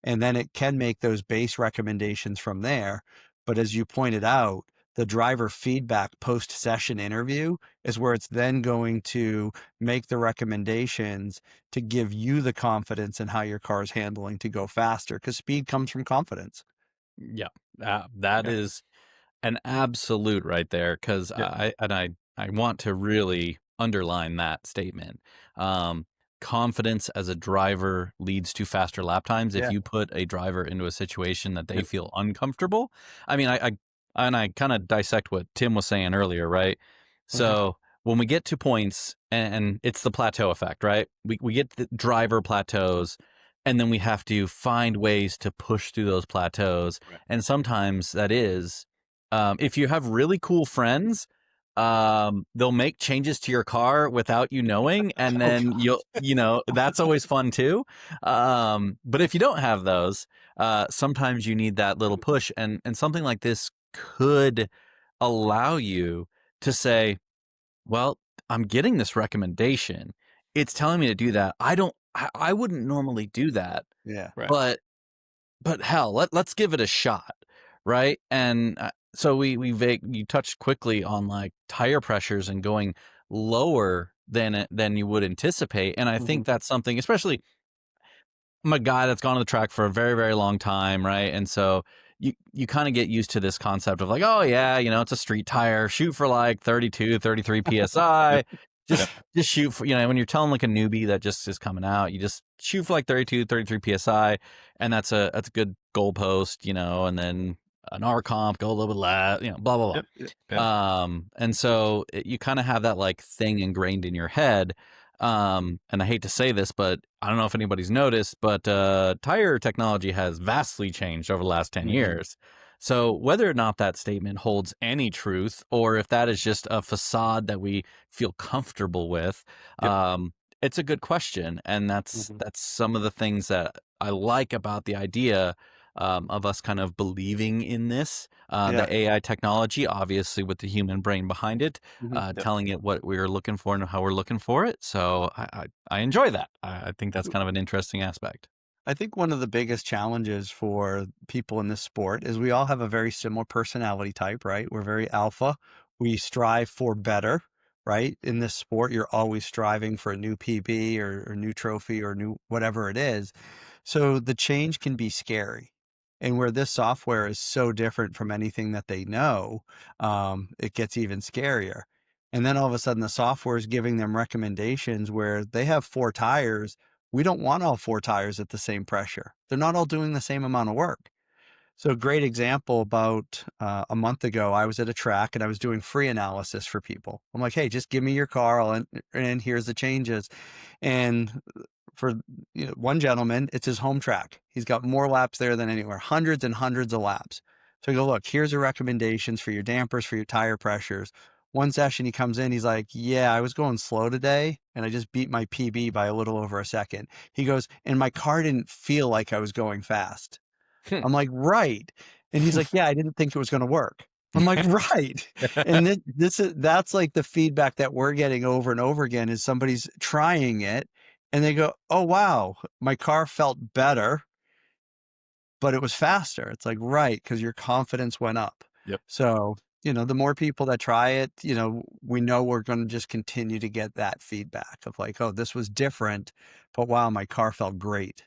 and then it can make those base recommendations from there. But as you pointed out, the driver feedback post-session interview is where it's then going to make the recommendations to give you the confidence in how your car is handling to go faster, because speed comes from confidence. Yeah, that is an absolute right there because I want to really underline that statement. Confidence as a driver leads to faster lap times. If Yeah. you put a driver into a situation that they feel uncomfortable, I mean, I kind of dissect what Tim was saying earlier, right? So when we get to points, and it's the plateau effect, right? We get the driver plateaus, and then we have to find ways to push through those plateaus. And sometimes that is, if you have really cool friends, they'll make changes to your car without you knowing, and then that's always fun too. But if you don't have those, sometimes you need that little push, and something like this could allow you to say, well, I'm getting this recommendation. It's telling me to do that. I wouldn't normally do that, Yeah. but hell, let's give it a shot, right? And so you touched quickly on like tire pressures and going lower than you would anticipate, and I think that's something, especially I'm a guy that's gone on the track for a very, very long time, right? And so you kind of get used to this concept of like, oh yeah, it's a street tire, shoot for like 32, 33 PSI. Just shoot for, when you're telling like a newbie that just is coming out, you just shoot for like 32, 33 PSI, and that's a good goalpost, and then an R comp, go a little bit less, blah, blah, blah. And so you kind of have that like thing ingrained in your head. And I hate to say this, but I don't know if anybody's noticed, but tire technology has vastly changed over the last 10 years. So whether or not that statement holds any truth, or if that is just a facade that we feel comfortable with, it's a good question. And that's some of the things that I like about the idea of us kind of believing in this, the AI technology, obviously with the human brain behind it, telling it what we're looking for and how we're looking for it. So I enjoy that. I think that's kind of an interesting aspect. I think one of the biggest challenges for people in this sport is we all have a very similar personality type, right? We're very alpha. We strive for better, right? In this sport, you're always striving for a new PB or new trophy or new whatever it is. So the change can be scary. And where this software is so different from anything that they know, it gets even scarier. And then all of a sudden the software is giving them recommendations where they have 4 tires. We don't want all 4 tires at the same pressure. They're not all doing the same amount of work. So a great example, about a month ago, I was at a track and I was doing free analysis for people. I'm like, hey, just give me your car and here's the changes. And for one gentleman, it's his home track. He's got more laps there than anywhere, hundreds and hundreds of laps. So I go, look, here's the recommendations for your dampers, for your tire pressures. One session he comes in, he's like, yeah, I was going slow today and I just beat my PB by a little over a second. He goes, and my car didn't feel like I was going fast. I'm like, right. And he's like, yeah, I didn't think it was going to work. I'm like, right. And that's like the feedback that we're getting over and over again is somebody's trying it and they go, oh, wow, my car felt better, but it was faster. It's like, right, because your confidence went up. Yep. So the more people that try it, we know we're going to just continue to get that feedback of like, oh, this was different, but wow, my car felt great.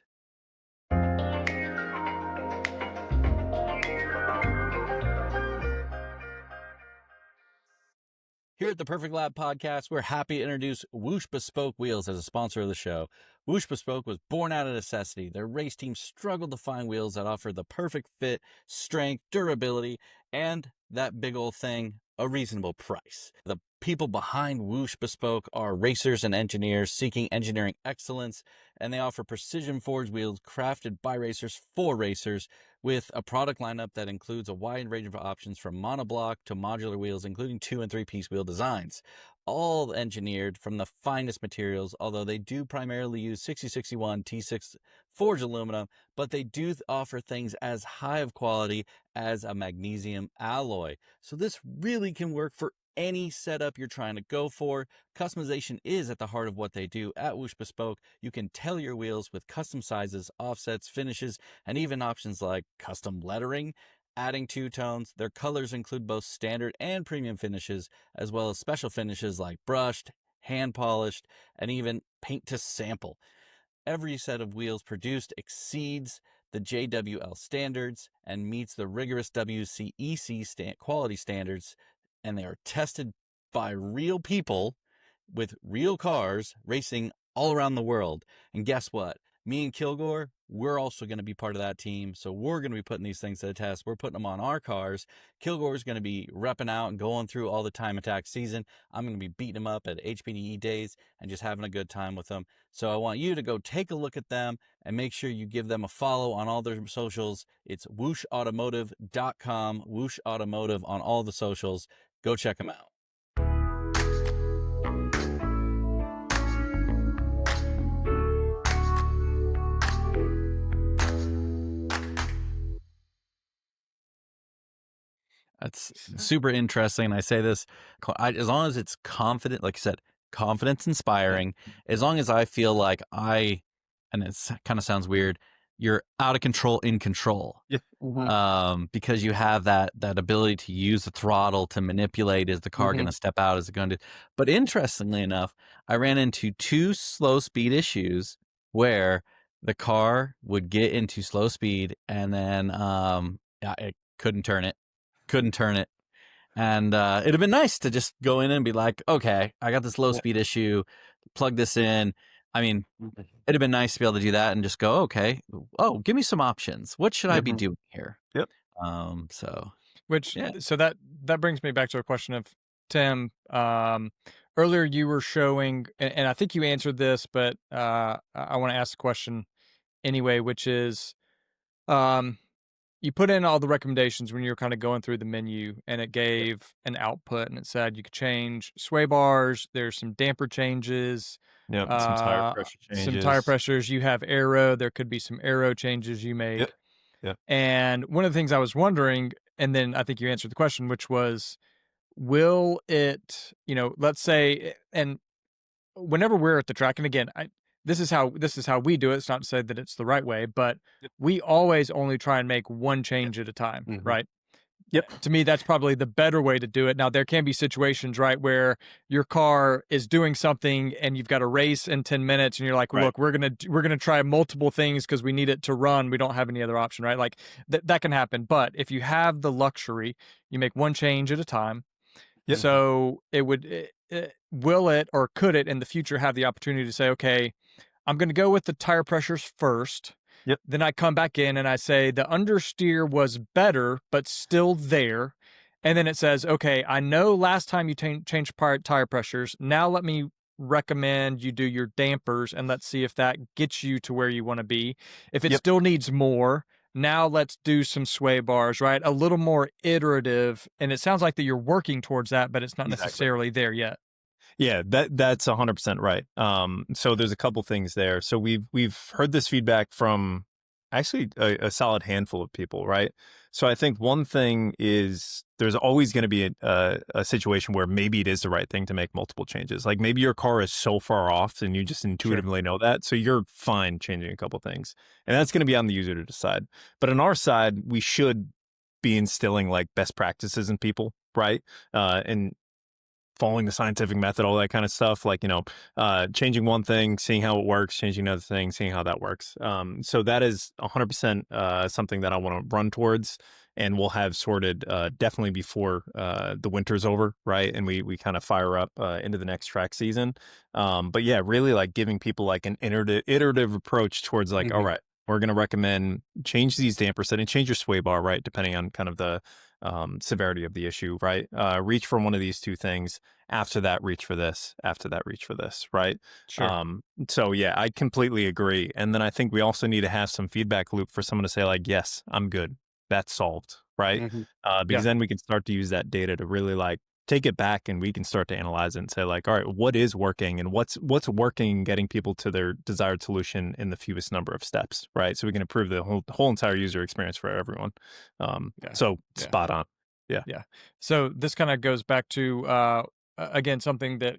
Here at the Perfect Lab Podcast, we're happy to introduce Whoosh Bespoke Wheels as a sponsor of the show. Whoosh Bespoke was born out of necessity. Their race team struggled to find wheels that offer the perfect fit, strength, durability, and that big old thing, a reasonable price. The people behind Whoosh Bespoke are racers and engineers seeking engineering excellence, and they offer precision forged wheels crafted by racers for racers, with a product lineup that includes a wide range of options from monoblock to modular wheels, including 2- and 3-piece wheel designs, all engineered from the finest materials, although they do primarily use 6061 T6 forged aluminum, but they do offer things as high of quality as a magnesium alloy. So this really can work for any setup you're trying to go for. Customization is at the heart of what they do at Whoosh Bespoke. You can tailor your wheels with custom sizes, offsets, finishes, and even options like custom lettering, adding two-tones. Their colors include both standard and premium finishes, as well as special finishes like brushed, hand polished, and even paint to sample. Every set of wheels produced exceeds the JWL standards and meets the rigorous WCEC quality standards, and they are tested by real people with real cars racing all around the world. And guess what? Me and Kilgore, we're also going to be part of that team. So we're going to be putting these things to the test. We're putting them on our cars. Kilgore's going to be repping out and going through all the time attack season. I'm going to be beating them up at HPDE days and just having a good time with them. So I want you to go take a look at them and make sure you give them a follow on all their socials. It's whooshautomotive.com, Whoosh Automotive on all the socials. Go check them out. That's super interesting. I say this, as long as it's confident, like I said, confidence inspiring, as long as I feel like and it kind of sounds weird, you're out of control in control. Yeah. Because you have that ability to use the throttle to manipulate, is the car going to step out, is it going to, but interestingly enough, I ran into 2 slow speed issues where the car would get into slow speed and then it couldn't turn it. And it'd have been nice to just go in and be like, okay, I got this low speed issue, plug this in. I mean, it'd have been nice to be able to do that and just go, okay, oh, give me some options. What should I be doing here? Yep. So that brings me back to a question of Tim. Earlier you were showing, and I think you answered this, but I want to ask the question anyway, which is, you put in all the recommendations when you were kind of going through the menu, and it gave an output, and it said you could change sway bars. There's some damper changes. Yep. Some tire pressure changes. Some tire pressures. You have aero. There could be some aero changes you make. Yep. And one of the things I was wondering, and then I think you answered the question, which was, will it, let's say, and whenever we're at the track, and again, this is how we do it. It's not to say that it's the right way, but we always only try and make one change at a time, right? Yep. To me, that's probably the better way to do it. Now, there can be situations, right, where your car is doing something and you've got a race in 10 minutes and you're like, look, we're going to try multiple things because we need it to run. We don't have any other option, right? Like that can happen. But if you have the luxury, you make one change at a time. Yep. So will it or could it in the future have the opportunity to say, okay, I'm going to go with the tire pressures first. Yep. Then I come back in and I say the understeer was better, but still there. And then it says, okay, I know last time you changed tire pressures. Now let me recommend you do your dampers and let's see if that gets you to where you want to be. If it still needs more, now let's do some sway bars, right? A little more iterative. And it sounds like that you're working towards that, but it's not necessarily there yet. Yeah, that's 100% right. So there's a couple things there. So we've heard this feedback from actually a solid handful of people, right? So I think one thing is there's always going to be a situation where maybe it is the right thing to make multiple changes. Like maybe your car is so far off and you just intuitively know that. So you're fine changing a couple things. And that's going to be on the user to decide. But on our side, we should be instilling like best practices in people, right? And following the scientific method, all that kind of stuff, like, changing one thing, seeing how it works, changing another thing, seeing how that works. So that is 100% something that I want to run towards, and we'll have sorted definitely before the winter's over, right? And we kind of fire up into the next track season. But yeah, really like giving people like an iterative approach towards like, all right, we're going to recommend change these damper settings, change your sway bar, right? Depending on kind of the severity of the issue, right? Reach for one of these two things. After that, reach for this. After that, reach for this, right? Sure. So yeah, I completely agree. And then I think we also need to have some feedback loop for someone to say like, yes, I'm good. That's solved, right? Because then we can start to use that data to really like take it back, and we can start to analyze it and say like, all right, what is working and what's working, getting people to their desired solution in the fewest number of steps, right? So we can improve the whole entire user experience for everyone. So spot on. Yeah. So this kind of goes back to again something that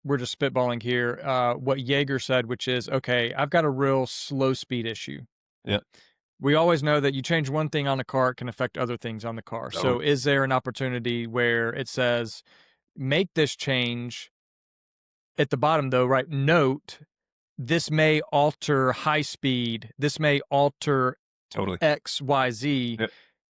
we're just spitballing here. What Jaeger said, which is, okay, I've got a real slow speed issue. Yeah. We always know that you change one thing on the car, it can affect other things on the car. So is there an opportunity where it says, make this change at the bottom though, right? Note, this may alter high speed. This may alter X, Y, Z. Yep.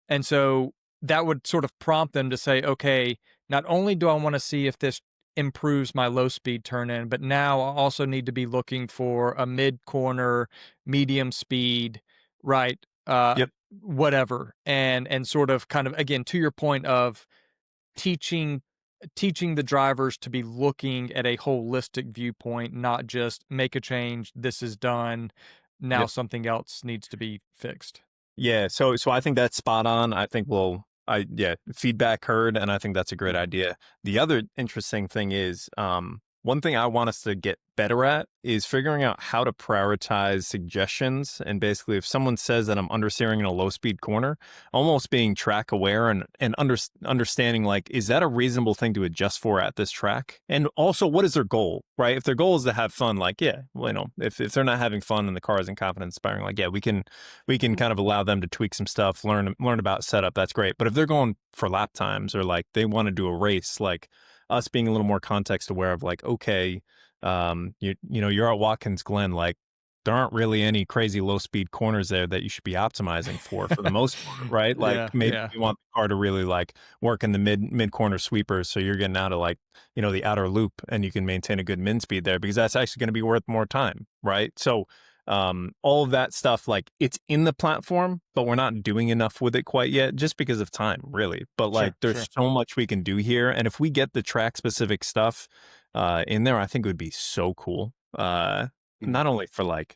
And so that would sort of prompt them to say, okay, not only do I want to see if this improves my low speed turn in, but now I also need to be looking for a mid corner, medium speed, right? Whatever. And sort of kind of, again, to your point of teaching the drivers to be looking at a holistic viewpoint, not just make a change, this is done, now something else needs to be fixed. Yeah, so I think that's spot on. I think feedback heard, and I think that's a great idea. The other interesting thing is, one thing I want us to get better at is figuring out how to prioritize suggestions. And basically, if someone says that I'm understeering in a low speed corner, almost being track aware and understanding like, is that a reasonable thing to adjust for at this track? And also, what is their goal, right? If their goal is to have fun, like, if they're not having fun and the car isn't confidence inspiring, like, we can kind of allow them to tweak some stuff, learn about setup. That's great. But if they're going for lap times, or like they want to do a race, like us being a little more context aware of like, okay, you're at Watkins Glen, like there aren't really any crazy low speed corners there that you should be optimizing for the most part, right? Like maybe you want the car to really like work in the mid corner sweepers, so you're getting out of like, the outer loop, and you can maintain a good min speed there, because that's actually going to be worth more time, right? So all of that stuff, like it's in the platform, but we're not doing enough with it quite yet, just because of time, really. But like there's so much we can do here, and if we get the track specific stuff in there, I think it would be so cool. Not only for like,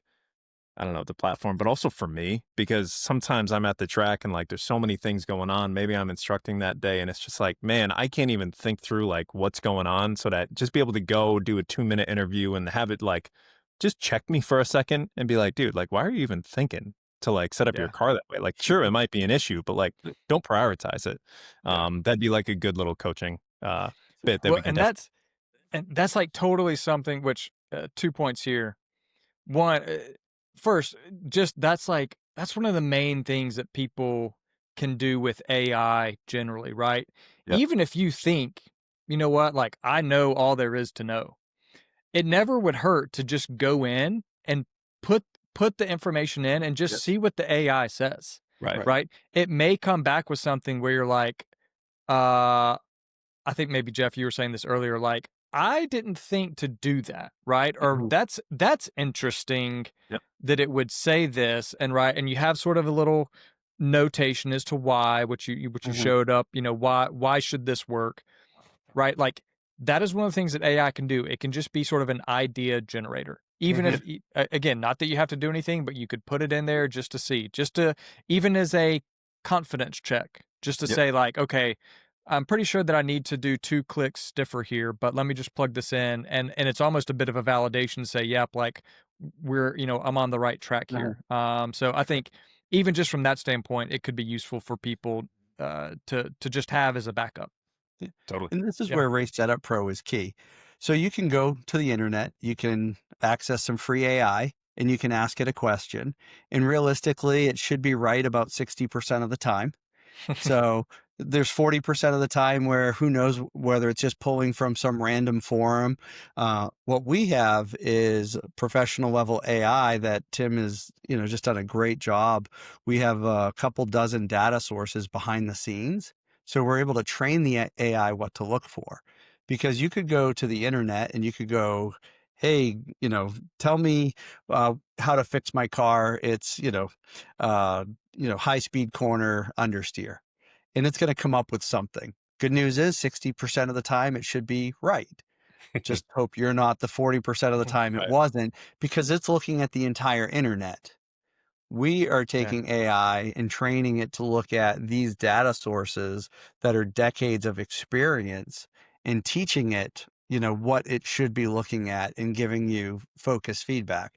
I don't know, the platform, but also for me, because sometimes I'm at the track and like there's so many things going on. Maybe I'm instructing that day, and it's just like, man, I can't even think through like what's going on. So that just be able to go do a 2-minute interview and have it like just check me for a second and be like, dude, like, why are you even thinking to like set up your car that way? Like, sure, it might be an issue, but like, don't prioritize it. That'd be like a good little coaching bit that we can. And that's like totally something which 2 points here. One, first, just that's one of the main things that people can do with AI generally, right? Yep. Even if you think, you know what, like I know all there is to know, it never would hurt to just go in and put the information in and just see what the AI says. Right. It may come back with something where you're like, I think maybe Jeff, you were saying this earlier, like, I didn't think to do that, right? Or that's interesting that it would say this, and and you have sort of a little notation as to why, which you showed up, why should this work, right? Like that is one of the things that AI can do. It can just be sort of an idea generator. Even if, again, not that you have to do anything, but you could put it in there just to see, even as a confidence check, just to say like, okay, I'm pretty sure that I need to do 2 clicks stiffer here, but let me just plug this in. And it's almost a bit of a validation to say, yep, like I'm on the right track here. So I think even just from that standpoint, it could be useful for people to just have as a backup. Yeah. Totally. And this is where Race Setup Pro is key. So you can go to the internet, you can access some free AI, and you can ask it a question. And realistically, it should be right about 60% of the time. So there's 40% of the time where who knows whether it's just pulling from some random forum. What we have is professional level AI that Tim has, just done a great job. We have a couple dozen data sources behind the scenes. So we're able to train the AI what to look for, because you could go to the internet and you could go, hey, tell me how to fix my car. It's, high speed corner understeer, and it's going to come up with something. Good news is 60% of the time it should be right. Just hope you're not the 40% of the time it wasn't, because it's looking at the entire internet. We are taking AI and training it to look at these data sources that are decades of experience and teaching it, what it should be looking at and giving you focused feedback.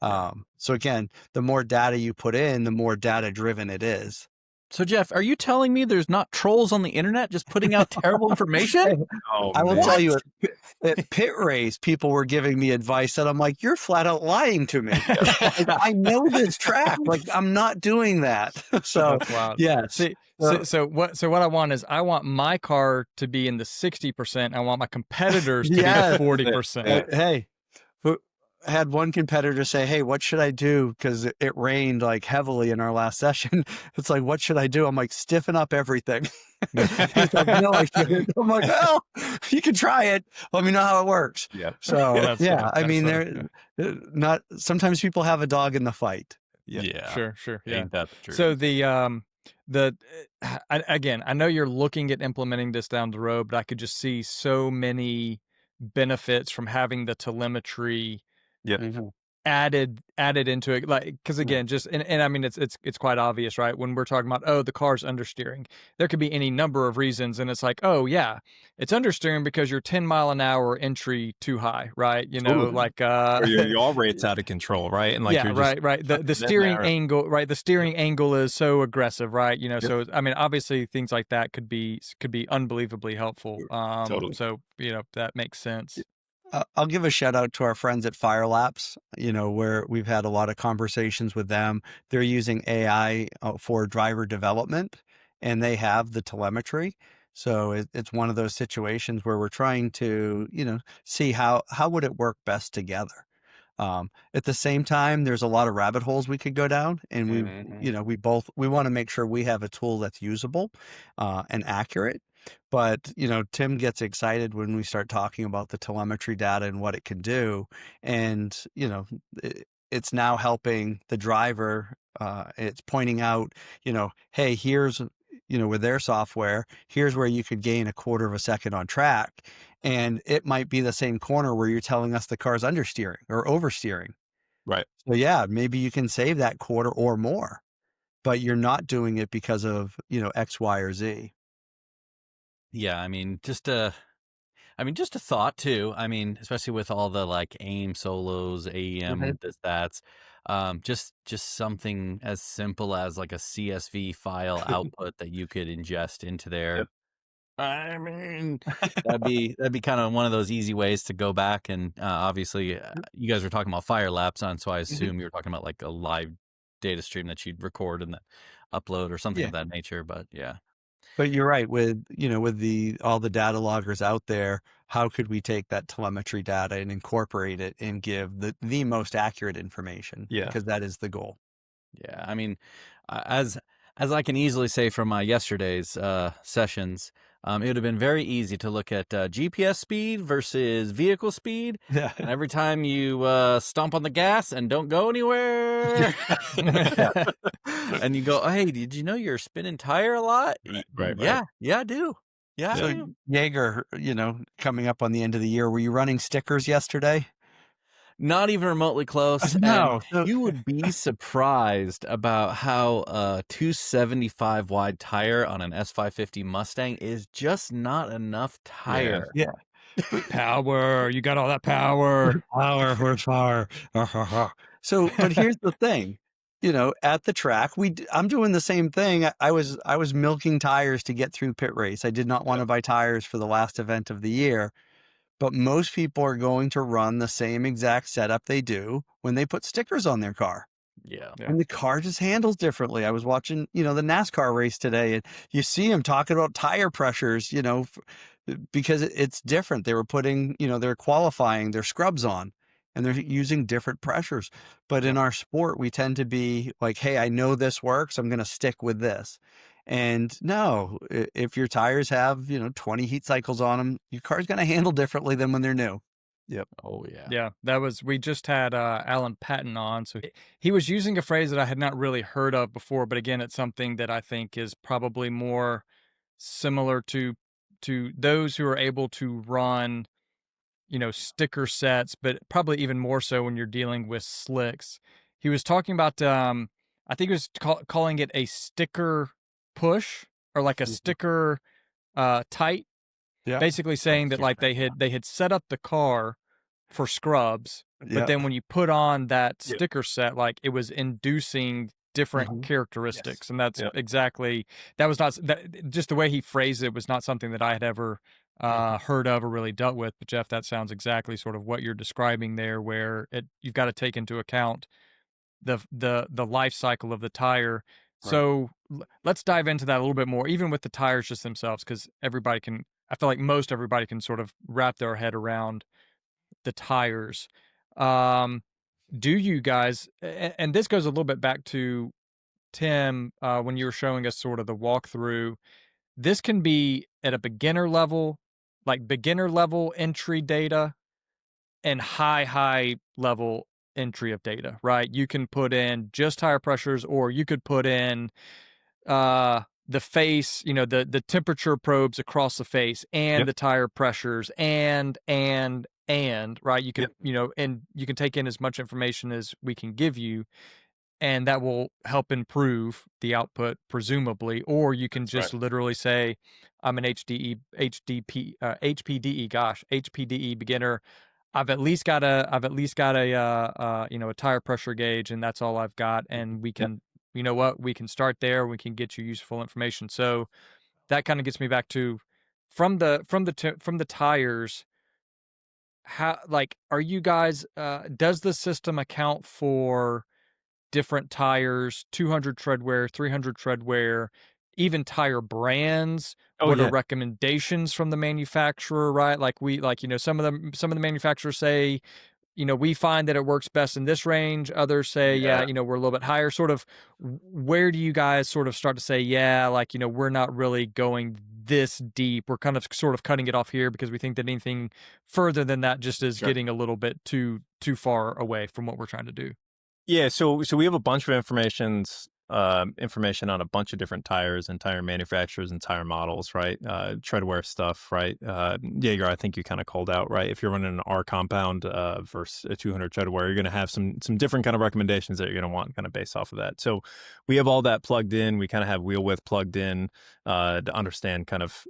So again, the more data you put in, the more data driven it is. So, Jeff, are you telling me there's not trolls on the internet just putting out terrible information? I will tell you, at Pit Race, people were giving me advice that I'm like, you're flat out lying to me. I know this track. Like, I'm not doing that. So, yeah. So what I want is, I want my car to be in the 60%. I want my competitors to be the 40%. Hey. I had one competitor say, hey, what should I do? Because it rained like heavily in our last session. It's like, what should I do? I'm like, stiffen up everything. He's like, no, I shouldn't. I'm like, well, you can try it. Let me know how it works. Yeah. So I mean, not sometimes people have a dog in the fight. Sure. Yeah. Ain't that the truth? So again, I know you're looking at implementing this down the road, but I could just see so many benefits from having the telemetry added into it, like, because again, just and I mean, it's quite obvious, right? When we're talking about, the car's understeering, there could be any number of reasons, and it's like, it's understeering because your 10-mile-an-hour entry too high, right? Like or your yaw rate's out of control, right? And like right. The steering angle, right? The steering angle is so aggressive, right? So I mean, obviously things like that could be unbelievably helpful. Totally. So that makes sense. I'll give a shout out to our friends at Firelapse, where we've had a lot of conversations with them. They're using AI for driver development, and they have the telemetry. So it's one of those situations where we're trying to, see how would it work best together. At the same time, there's a lot of rabbit holes we could go down, and we want to make sure we have a tool that's usable and accurate. But, Tim gets excited when we start talking about the telemetry data and what it can do. And, it's now helping the driver. It's pointing out, hey, here's, with their software, here's where you could gain a quarter of a second on track. And it might be the same corner where you're telling us the car's understeering or oversteering. Right. So yeah, maybe you can save that quarter or more, but you're not doing it because of, X, Y, or Z. Yeah, I mean, just a thought too. I mean, especially with all the like AIM solos, AEM, that's just something as simple as like a CSV file output that you could ingest into there. Yep. I mean, that'd be kind of one of those easy ways to go back, and obviously you guys were talking about Firelapse on, so I assume you were talking about like a live data stream that you'd record and then upload or something of that nature. But yeah. But you're right, with all the data loggers out there, how could we take that telemetry data and incorporate it and give the most accurate information? Yeah. Because that is the goal. Yeah, I mean, as I can easily say from yesterday's sessions, it would have been very easy to look at GPS speed versus vehicle speed. Yeah. And every time you stomp on the gas and don't go anywhere, and you go, hey, did you know you're spinning tire a lot? Right. Yeah, I do. Yeah, I do. Jager, coming up on the end of the year, were you running stickers yesterday? Not even remotely close. No. And you would be surprised about how a 275 wide tire on an S550 Mustang is just not enough tire. Yeah. Power. You got all that power. Power, horsepower. So, but here's the thing. At the track, I'm doing the same thing. I was milking tires to get through Pit Race. I did not want to buy tires for the last event of the year. But most people are going to run the same exact setup they do when they put stickers on their car. Yeah. And the car just handles differently. I was watching, the NASCAR race today, and you see them talking about tire pressures, because it's different. They were putting, they're qualifying their scrubs on, and they're using different pressures. But in our sport, we tend to be like, hey, I know this works. I'm going to stick with this. And no, if your tires have, 20 heat cycles on them, your car's going to handle differently than when they're new. Yep. Oh yeah. Yeah, we just had Alan Patton on, so he was using a phrase that I had not really heard of before, but again, it's something that I think is probably more similar to those who are able to run, sticker sets, but probably even more so when you're dealing with slicks. He was talking about, I think he was calling it a sticker push, or like a sticker tight. Yeah. Basically saying that like they had set up the car for scrubs, but Yeah. then when you put on that sticker set, like it was inducing different Mhm. characteristics. And that's Yep. exactly, that was not just the way he phrased it was not something that I had ever heard of or really dealt with. But Jeff, that sounds exactly sort of what you're describing there, where you've got to take into account the life cycle of the tire. So let's dive into that a little bit more, even with the tires just themselves, because I feel like most everybody can sort of wrap their head around the tires. Do you guys, and this goes a little bit back to Tim, when you were showing us sort of the walkthrough, this can be at a beginner level, like beginner level entry data, and high level entry of data, right? You can put in just tire pressures, or you could put in the face, the temperature probes across the face, and the tire pressures, and right. You can and you can take in as much information as we can give you, and that will help improve the output presumably. Or you can just literally say, I'm an HPDE beginner. I've at least got a a tire pressure gauge, and that's all I've got. And we can, we can start there. We can get you useful information. So that kind of gets me back to from the tires. How, like, are you guys? Does the system account for different tires, 200 tread wear, 300 tread wear, even tire brands? What are recommendations from the manufacturer, right? Like some of the manufacturers say, we find that it works best in this range. Others say, we're a little bit higher. Sort of, where do you guys sort of start to say, we're not really going this deep. We're kind of sort of cutting it off here because we think that anything further than that just is getting a little bit too far away from what we're trying to do. Yeah, so we have a bunch of information on a bunch of different tires and tire manufacturers and tire models, right? Tread wear stuff, right? Jaeger, I think you kind of called out, right? If you're running an R compound versus a 200 tread wear, you're going to have some different kind of recommendations that you're going to want kind of based off of that. So we have all that plugged in. We kind of have wheel width plugged in to understand kind of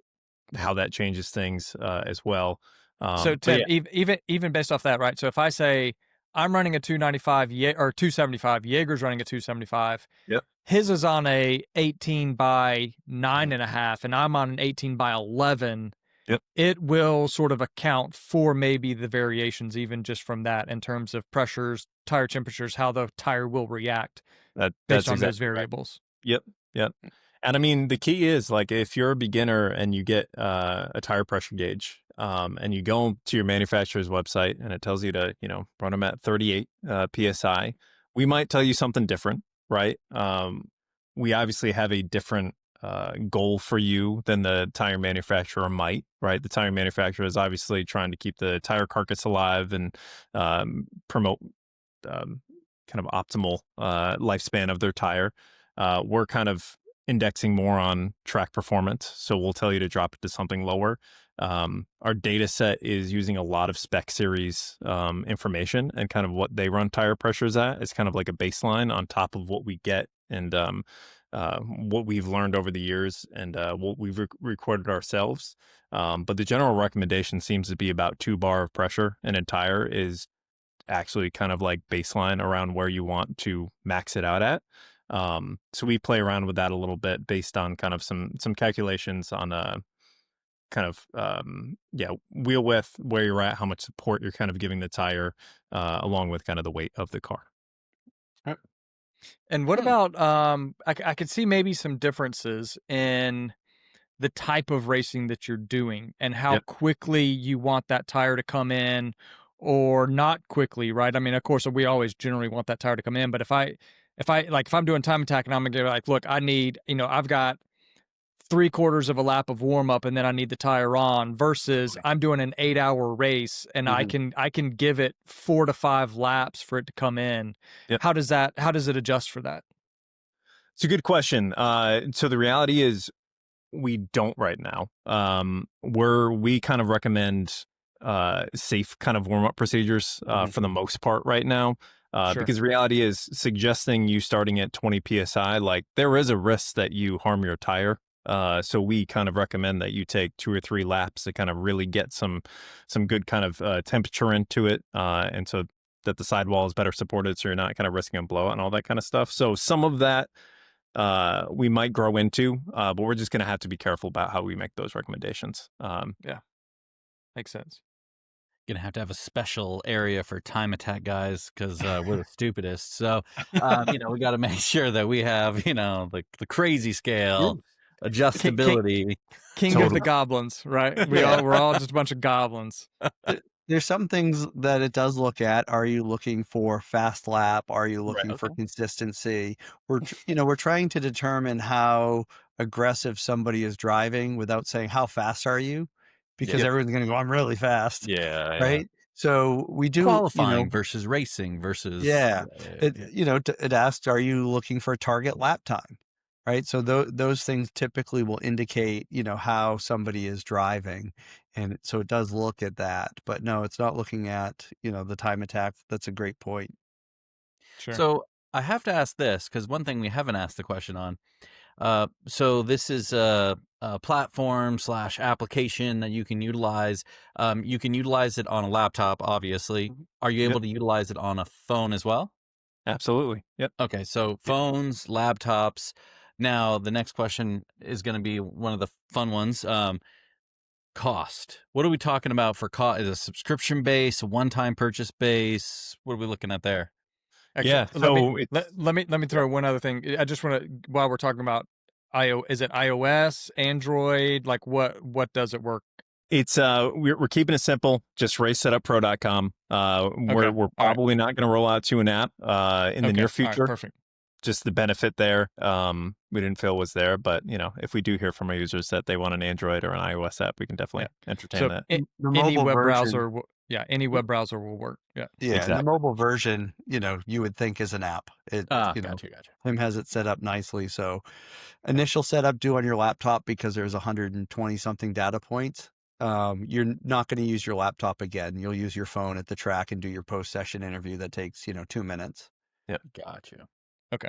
how that changes things as well. So Tim, even based off that, right? So if I say I'm running a 295 or 275, Jaeger's running a 275. Yep. His is on a 18 by 9.5, and I'm on an 18 by 11. Yep. It will sort of account for maybe the variations, even just from that, in terms of pressures, tire temperatures, how the tire will react based on those variables. Right. Yep. And I mean, the key is, like, if you're a beginner and you get a tire pressure gauge, and you go to your manufacturer's website and it tells you to, run them at 38 PSI, we might tell you something different, right? We obviously have a different goal for you than the tire manufacturer might, right? The tire manufacturer is obviously trying to keep the tire carcass alive and promote kind of optimal lifespan of their tire. We're kind of indexing more on track performance, so we'll tell you to drop it to something lower. Our data set is using a lot of spec series information, and kind of what they run tire pressures at is kind of like a baseline on top of what we get, and what we've learned over the years, and what we've recorded ourselves. But the general recommendation seems to be about 2 bar of pressure in a tire is actually kind of like baseline around where you want to max it out at. So we play around with that a little bit based on kind of some calculations on kind of wheel width, where you're at, how much support you're kind of giving the tire, along with kind of the weight of the car. And what about I could see maybe some differences in the type of racing that you're doing and how Yep. quickly you want that tire to come in or not quickly, right? I mean, of course, we always generally want that tire to come in, but if I'm doing time attack and I'm gonna get like, look, I need, I've got 3/4 of a lap of warm up and then I need the tire on versus I'm doing an 8-hour race and Mhm. I can give it 4 to 5 laps for it to come in. Yep. How does it adjust for that? It's a good question. So the reality is we don't right now. We kind of recommend safe kind of warm up procedures Mhm. for the most part right now. Sure. Because the reality is suggesting you starting at 20 psi, like there is a risk that you harm your tire. So we kind of recommend that you take 2 or 3 laps to kind of really get some good kind of temperature into it, and so that the sidewall is better supported, so you're not kind of risking a blowout and all that kind of stuff. So some of that we might grow into, but we're just going to have to be careful about how we make those recommendations. Yeah. Makes sense. Gonna have a special area for time attack guys because we're the stupidest. So, we got to make sure that we have, the crazy scale, King, king, adjustability. king of the Totally. goblins, right? Yeah. We're all just a bunch of goblins. There's some things that it does look at. Are you looking for fast lap? Are you Right. looking for Okay. consistency? We're trying to determine how aggressive somebody is driving without saying how fast are you, because Yeah. everyone's going to go, I'm really fast, Yeah. Yeah. right? So we do, Qualifying versus racing versus. yeah, it asks, are you looking for target lap time? Right. So those things typically will indicate, how somebody is driving. And so it does look at that, but no, it's not looking at, the time attack. That's a great point. Sure. So I have to ask this because one thing we haven't asked the question on. So this is a platform / application that you can utilize. You can utilize it on a laptop, obviously. Mhm. Are you Yep, able to utilize it on a phone as well? absolutely. Yep. Okay, so phones, laptops. Now, the next question is going to be one of the fun ones. Cost. What are we talking about for cost? Is it a subscription base, a one-time purchase base? What are we looking at there? Actually, Yeah. So it's let me throw one other thing. I just want to, while we're talking about is it iOS, Android? Like what does it work? It's we're keeping it simple. Just racesetupro.com. We're Okay. All right. probably not going to roll out to an app in the Okay. near All right. future. Perfect. Just the benefit there, we didn't feel was there, but if we do hear from our users that they want an Android or an iOS app, we can definitely entertain So that. The any mobile web version, browser, any web browser will work. Yeah. yeah, and the Exactly. mobile version, you would think is an app. Gotcha. Tim has it set up nicely. So initial setup do on your laptop because there's 120 something data points. You're not going to use your laptop again. You'll use your phone at the track and do your post session interview that takes 2 minutes. Gotcha. Okay.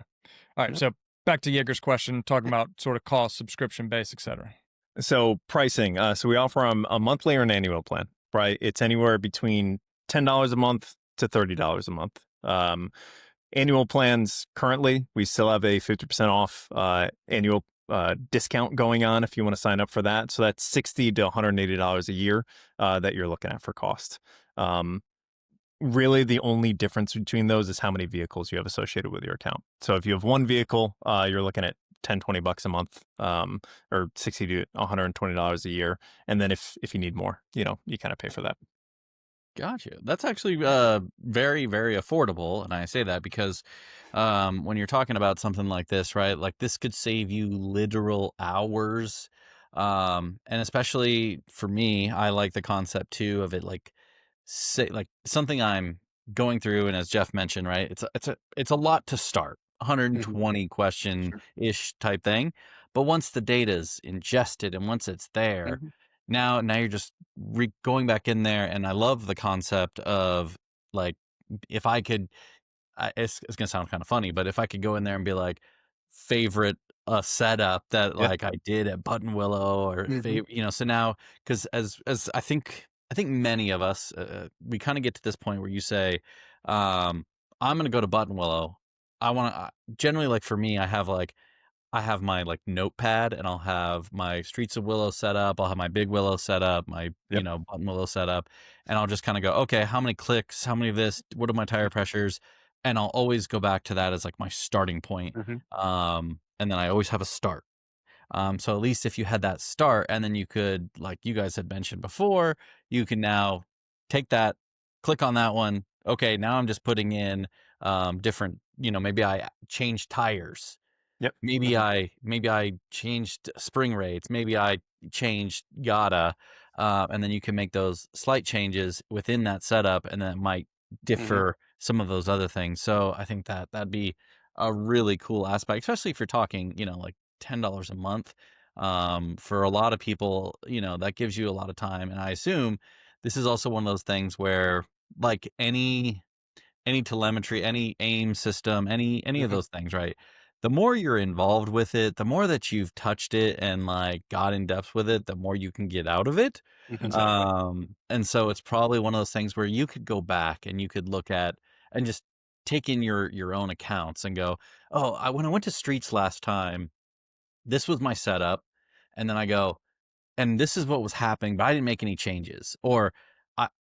All right. Yep. So back to Jaeger's question, talking about sort of cost, subscription base, etc. So pricing, so we offer a monthly or an annual plan, right? It's anywhere between $10 a month to $30 a month. Annual plans currently, we still have a 50% off annual discount going on if you want to sign up for that. So that's $60 to $180 a year that you're looking at for cost. Really, the only difference between those is how many vehicles you have associated with your account. So if you have one vehicle, you're looking at $10-20 a month, or $60 to $120 a year. And then if you need more, you kind of pay for that. Gotcha. That's actually very, very affordable. And I say that because when you're talking about something like this, right, like this could save you literal hours. And especially for me, I like the concept too of it like say like something I'm going through. And as Jeff mentioned, right, it's a lot to start. Mhm. 120 question Sure. ish type thing. But once the data's ingested and once it's there, Mhm. now you're just going back in there, and I love the concept of like if I could, it's gonna sound kind of funny, but if I could go in there and be like favorite a setup that Yeah. like I did at Button Willow or Mhm. so now because as I think many of us we kind of get to this point where you say I'm gonna go to Button Willow. I want to generally like for me I have my like notepad and I'll have my Streets of Willow set up. I'll have my Big Willow set up, my, Yep. Button Willow set up. And I'll just kind of go, okay, how many clicks? How many of this? What are my tire pressures? and I'll always go back to that as like my starting point. And then I always have a start. So at least if you had that start, and then you could, like you guys had mentioned before, you can now take that, click on that one. Okay, now I'm just putting in different, maybe I changed tires. Yep. Maybe I changed spring rates. Maybe I changed yada. And then you can make those slight changes within that setup, and that might differ some of those other things. So I think that'd be a really cool aspect, especially if you're talking, like $10 a month. For a lot of people, that gives you a lot of time. And I assume this is also one of those things where, like any telemetry, any aim system, any of those things, right? The more you're involved with it, the more that you've touched it and like got in depth with it, the more you can get out of it. And so it's probably one of those things where you could go back and you could look at and just take in your own accounts and go, oh, when I went to Streets last time, this was my setup. And then I go, and this is what was happening, but I didn't make any changes. Or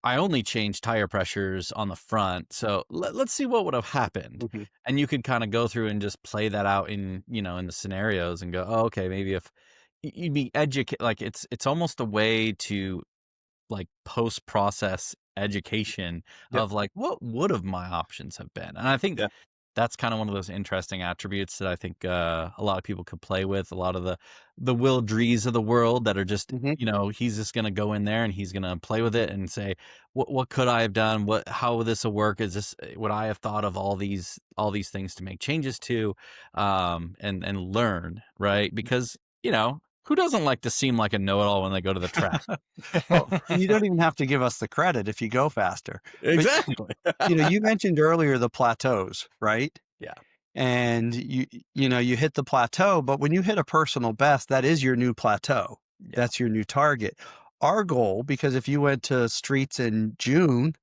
I only changed tire pressures on the front. So let's see what would have happened. And you could kind of go through and just play that out in, in the scenarios and go, oh, okay, maybe if you'd be educated, like it's almost a way to like post-process education of like, what would have my options have been? And I think that's kind of one of those interesting attributes that I think a lot of people could play with. A lot of the Will Drees of the world that are just, he's just going to go in there and he's going to play with it and say, what could I have done? How would this work? Would I have thought of all these things to make changes to, and learn, right? Because, who doesn't like to seem like a know-it-all when they go to the track? Well, you don't even have to give us the credit if you go faster. Exactly. But, you mentioned earlier the plateaus, right? Yeah. And you hit the plateau, but when you hit a personal best, that is your new plateau. Yeah. That's your new target. Our goal, because if you went to Streets in June,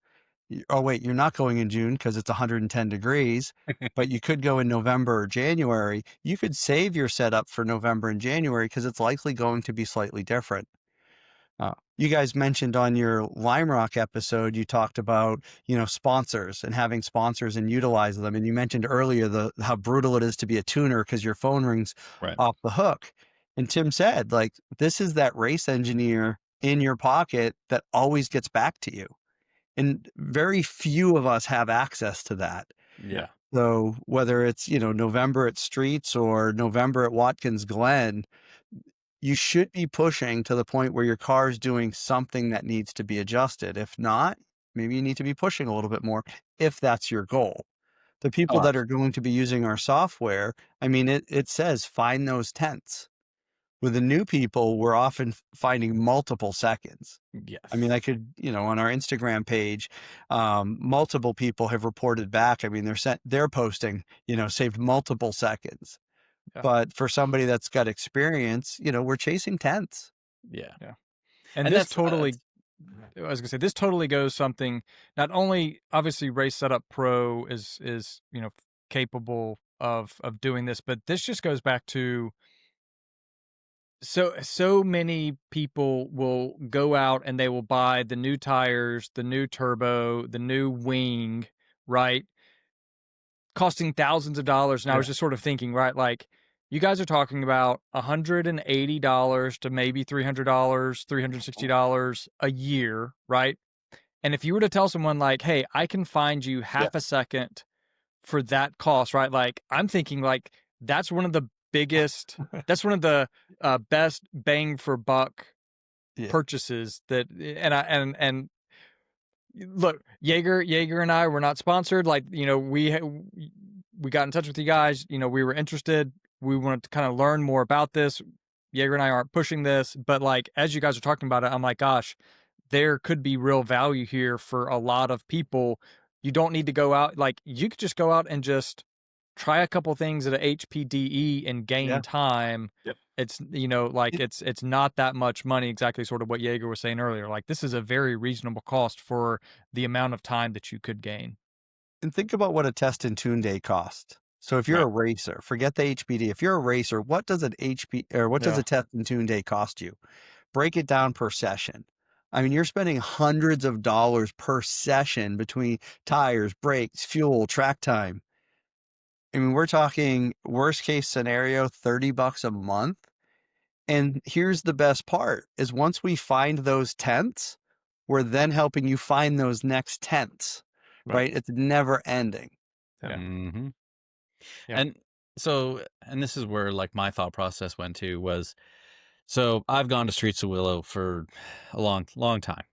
oh wait, you're not going in June because it's 110 degrees, but you could go in November or January. You could save your setup for November and January because it's likely going to be slightly different. You guys mentioned on your Lime Rock episode, you talked about, sponsors and having sponsors and utilize them. And you mentioned earlier how brutal it is to be a tuner because your phone rings off the hook. And Tim said, like, this is that race engineer in your pocket that always gets back to you. And very few of us have access to that. Yeah. So whether it's, November at Streets or November at Watkins Glen, you should be pushing to the point where your car is doing something that needs to be adjusted. If not, maybe you need to be pushing a little bit more if that's your goal. The people that are going to be using our software, I mean, it says find those tenths. With the new people, we're often finding multiple seconds. Yes. I mean, I could, on our Instagram page, multiple people have reported back. I mean, they're posting, saved multiple seconds. Yeah. But for somebody that's got experience, we're chasing tenths. Yeah. And this totally, I was gonna say, this totally goes something. Not only obviously Race Setup Pro is capable of doing this, but this just goes back to so many people will go out and they will buy the new tires, the new turbo, the new wing, right? Costing thousands of dollars. And I was just sort of thinking, right, like, you guys are talking about $180 to maybe $300, $360 a year, right? And if you were to tell someone like, hey, I can find you half a second for that cost, right? Like, I'm thinking like that's one of the biggest, that's one of the best bang for buck purchases that, and look, Jager and I were not sponsored. Like, we got in touch with you guys, we were interested. We wanted to kind of learn more about this. Jager and I aren't pushing this, but like, as you guys are talking about it, I'm like, gosh, there could be real value here for a lot of people. You don't need to go out. Like, you could just go out and just try a couple things at a HPDE and gain time. Yep. It's, it's not that much money, exactly sort of what Jager was saying earlier. Like, this is a very reasonable cost for the amount of time that you could gain. And think about what a test and tune day costs. So if you're a racer, forget the HPD. If you're a racer, what does an does a test and tune day cost you? Break it down per session. I mean, you're spending hundreds of dollars per session between tires, brakes, fuel, track time. I mean, we're talking worst case scenario, $30 a month. And here's the best part is once we find those tenths, we're then helping you find those next tenths, right? It's never ending. Yeah. Mhm. Yeah. And so, and this is where like my thought process went to was, so I've gone to Streets of Willow for a long time.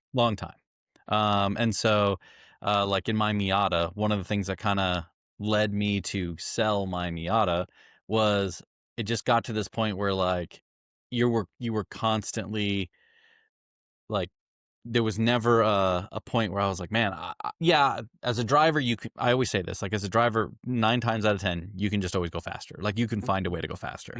And so, like in my Miata, one of the things that kind of led me to sell my Miata was it just got to this point where like you were constantly like there was never a point where I was like, man, yeah, as a driver, I always say this, like as a driver, 9 times out of 10, you can just always go faster. Like you can find a way to go faster.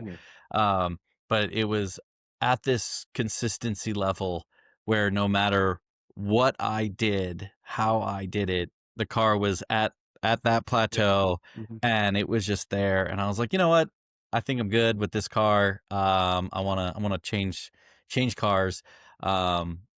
But it was at this consistency level where no matter what I did, how I did it, the car was at that plateau and it was just there. And I was like, you know what? I think I'm good with this car. I wanna change cars.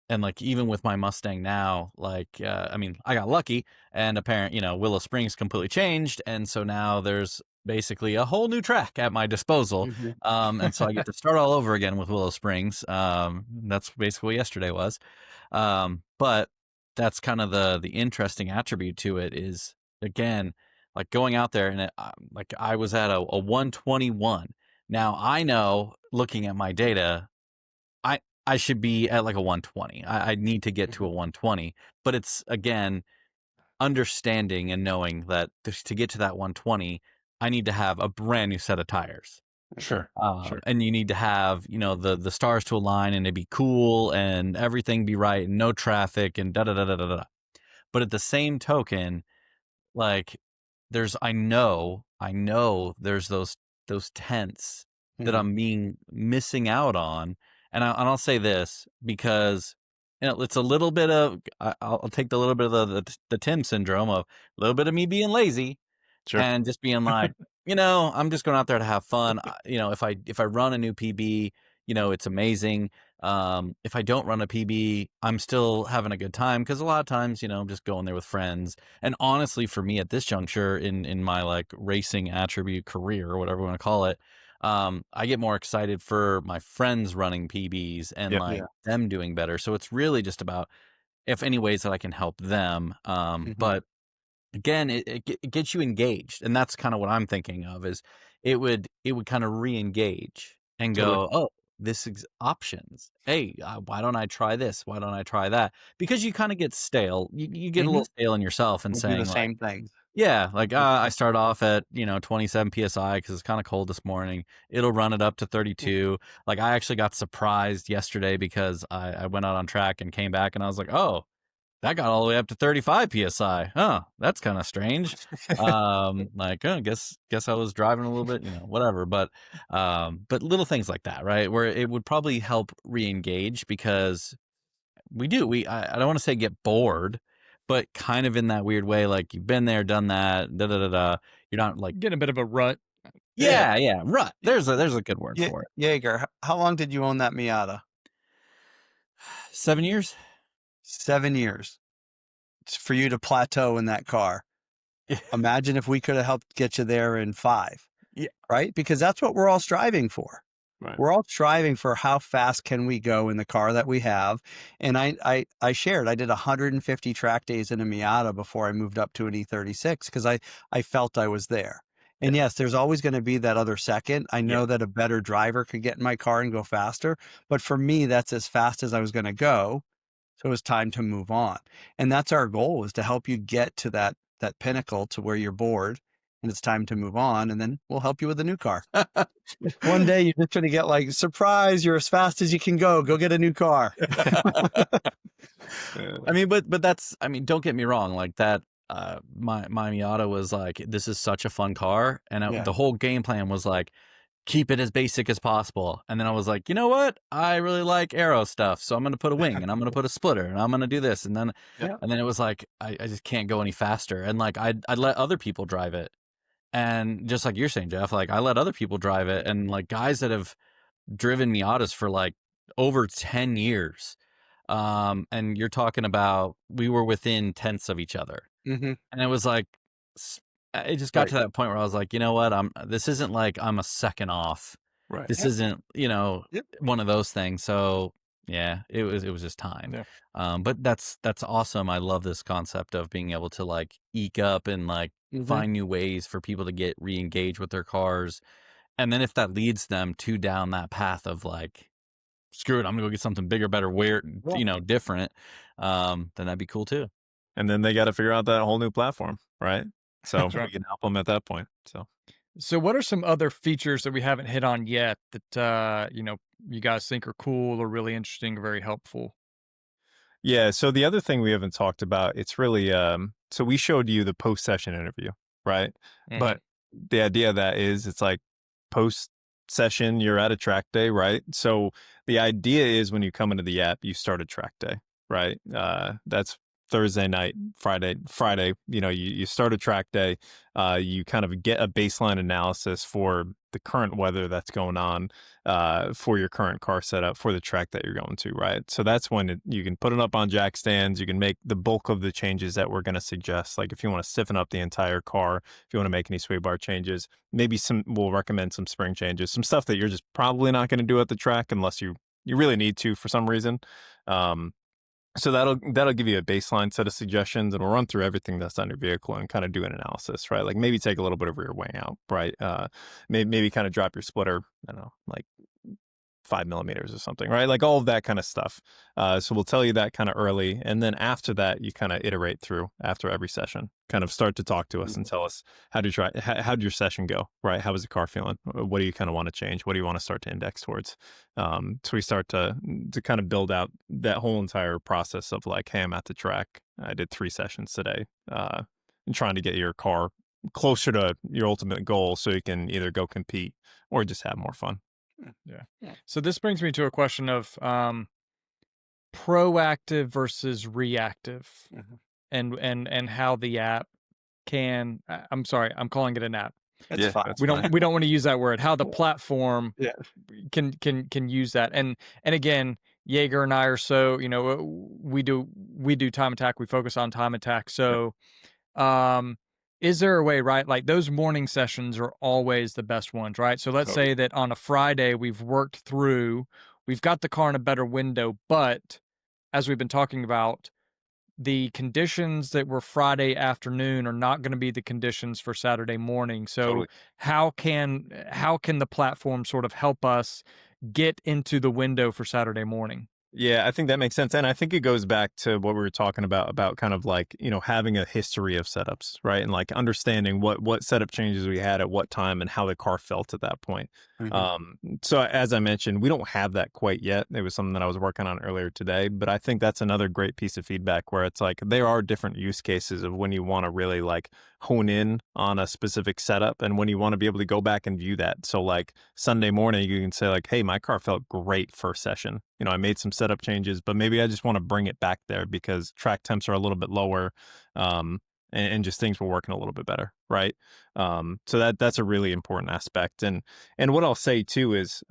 And like even with my Mustang now, like I mean, I got lucky, and Willow Springs completely changed, and so now there's basically a whole new track at my disposal. And so I get to start all over again with Willow Springs. That's basically what yesterday was. But that's kind of the interesting attribute to it is again, like going out there and like I was at a 121. Now I know looking at my data, I should be at like a 120. I need to get to a 120, but it's again understanding and knowing that to get to that 120, I need to have a brand new set of tires. Sure. And you need to have the stars to align and it be cool and everything be right and no traffic and da da da da da da. But at the same token, like I know there's those tenths that I'm missing out on. And I'll say this because it's a little bit of I'll take the little bit of the Tim syndrome of a little bit of me being lazy and just being like, I'm just going out there to have fun. If I run a new PB, it's amazing. If I don't run a PB, I'm still having a good time because a lot of times, I'm just going there with friends. And honestly, for me at this juncture in my like racing attribute career or whatever you want to call it, I get more excited for my friends running PBs and them doing better. So it's really just about if any ways that I can help them. But again, it gets you engaged, and that's kind of what I'm thinking of. Is it would kind of re-engage and go, oh, this is options. Hey, why don't I try this? Why don't I try that? Because you kind of get stale. You get a little stale in yourself and We'll saying do the like, same thing. yeah, like I start off at 27 psi because it's kind of cold this morning. It'll run it up to 32. Like I actually got surprised yesterday because I went out on track and came back and I was like, oh, that got all the way up to 35 psi. Huh, that's kind of strange. Like, oh, guess I was driving a little bit, whatever. But little things like that, right? Where it would probably help re-engage because I don't want to say get bored, but kind of in that weird way, like you've been there, done that, da da da da. You're not like Getting a bit of a rut. yeah, rut. There's a good word for it. Jaeger, how long did you own that Miata? 7 years. 7 years. It's for you to plateau in that car. Imagine if we could have helped get you there in 5. Yeah. Right? Because that's what we're all striving for. Right. We're all striving for how fast can we go in the car that we have. And I shared, I did 150 track days in a Miata before I moved up to an E36 because I felt I was there. And yes, there's always going to be that other second. I know that a better driver could get in my car and go faster. But for me, that's as fast as I was going to go. So it was time to move on. And that's our goal, is to help you get to that pinnacle to where you're bored and it's time to move on. And then we'll help you with a new car. One day you're just going to get like, surprise, you're as fast as you can go get a new car. I mean, but that's, I mean, don't get me wrong. Like that, my Miata was like, this is such a fun car. And the whole game plan was like, keep it as basic as possible. And then I was like, you know what? I really like aero stuff. So I'm going to put a wing and I'm going to put a splitter and I'm going to do this. And then it was like, I just can't go any faster. And like, I'd let other people drive it. And just like you're saying, Jeff, like I let other people drive it, and like guys that have driven Miatas for like over 10 years, And you're talking about we were within tenths of each other, Mm-hmm. and it was like it just got Right. to that point where I was like, you know what, this isn't like I'm a second off. Right. This Yep. isn't, Yep. one of those things. So yeah, it was just time. Yeah. But that's awesome. I love this concept of being able to like eke up and like Mm-hmm. find new ways for people to get re-engaged with their cars. And then if that leads them to down that path of like, screw it, I'm gonna go get something bigger, better, weird, Yeah. different, then that'd be cool too. And then they got to figure out that whole new platform, right? So That's right. we can help them at that point. So what are some other features that we haven't hit on yet that you guys think are cool or really interesting or very helpful? Yeah. So the other thing we haven't talked about, it's really so we showed you the post session interview, right? Mhm. But the idea of that is it's like post session, you're at a track day, right? So the idea is when you come into the app, you start a track day, right? That's Thursday night, Friday, you start a track day, you kind of get a baseline analysis for the current weather that's going on, for your current car setup for the track that you're going to, right? So that's when you can put it up on jack stands. You can make the bulk of the changes that we're going to suggest. Like if you want to stiffen up the entire car, if you want to make any sway bar changes, maybe we'll recommend some spring changes, some stuff that you're just probably not going to do at the track unless you really need to for some reason. So that'll give you a baseline set of suggestions, and we'll run through everything that's on your vehicle and kind of do an analysis, right? Like maybe take a little bit of rear wing out, right? Maybe kind of drop your splitter, I don't know, like 5 millimeters or something, right? Like all of that kind of stuff. So we'll tell you that kind of early. And then after that, you kind of iterate through after every session, kind of start to talk to us and tell us how'd your session go, right? How was the car feeling? What do you kind of want to change? What do you want to start to index towards? So we start to kind of build out that whole entire process of like, hey, I'm at the track. I did 3 sessions today, and trying to get your car closer to your ultimate goal so you can either go compete or just have more fun. Yeah. So this brings me to a question of proactive versus reactive, Mhm. and how the app can. I'm sorry, I'm calling it an app. That's fine. That's We fine. don't want to use that word. How the platform Yeah. can use that, and again, Jaeger and I are so we do time attack. We focus on time attack. So, is there a way, right? Like those morning sessions are always the best ones, right? So let's say that on a Friday we've worked through, we've got the car in a better window, but as we've been talking about, the conditions that were Friday afternoon are not going to be the conditions for Saturday morning. So Totally. how can the platform sort of help us get into the window for Saturday morning? Yeah, I think that makes sense. And I think it goes back to what we were talking about kind of like, having a history of setups, right? And like understanding what setup changes we had at what time and how the car felt at that point. So as I mentioned, we don't have that quite yet. It was something that I was working on earlier today, but I think that's another great piece of feedback where it's like there are different use cases of when you want to really like hone in on a specific setup and when you want to be able to go back and view that. So like Sunday morning, you can say like, hey, my car felt great first session. I made some setup changes, but maybe I just want to bring it back there because track temps are a little bit lower, and just things were working a little bit better, right? So that's a really important aspect. And what I'll say too is,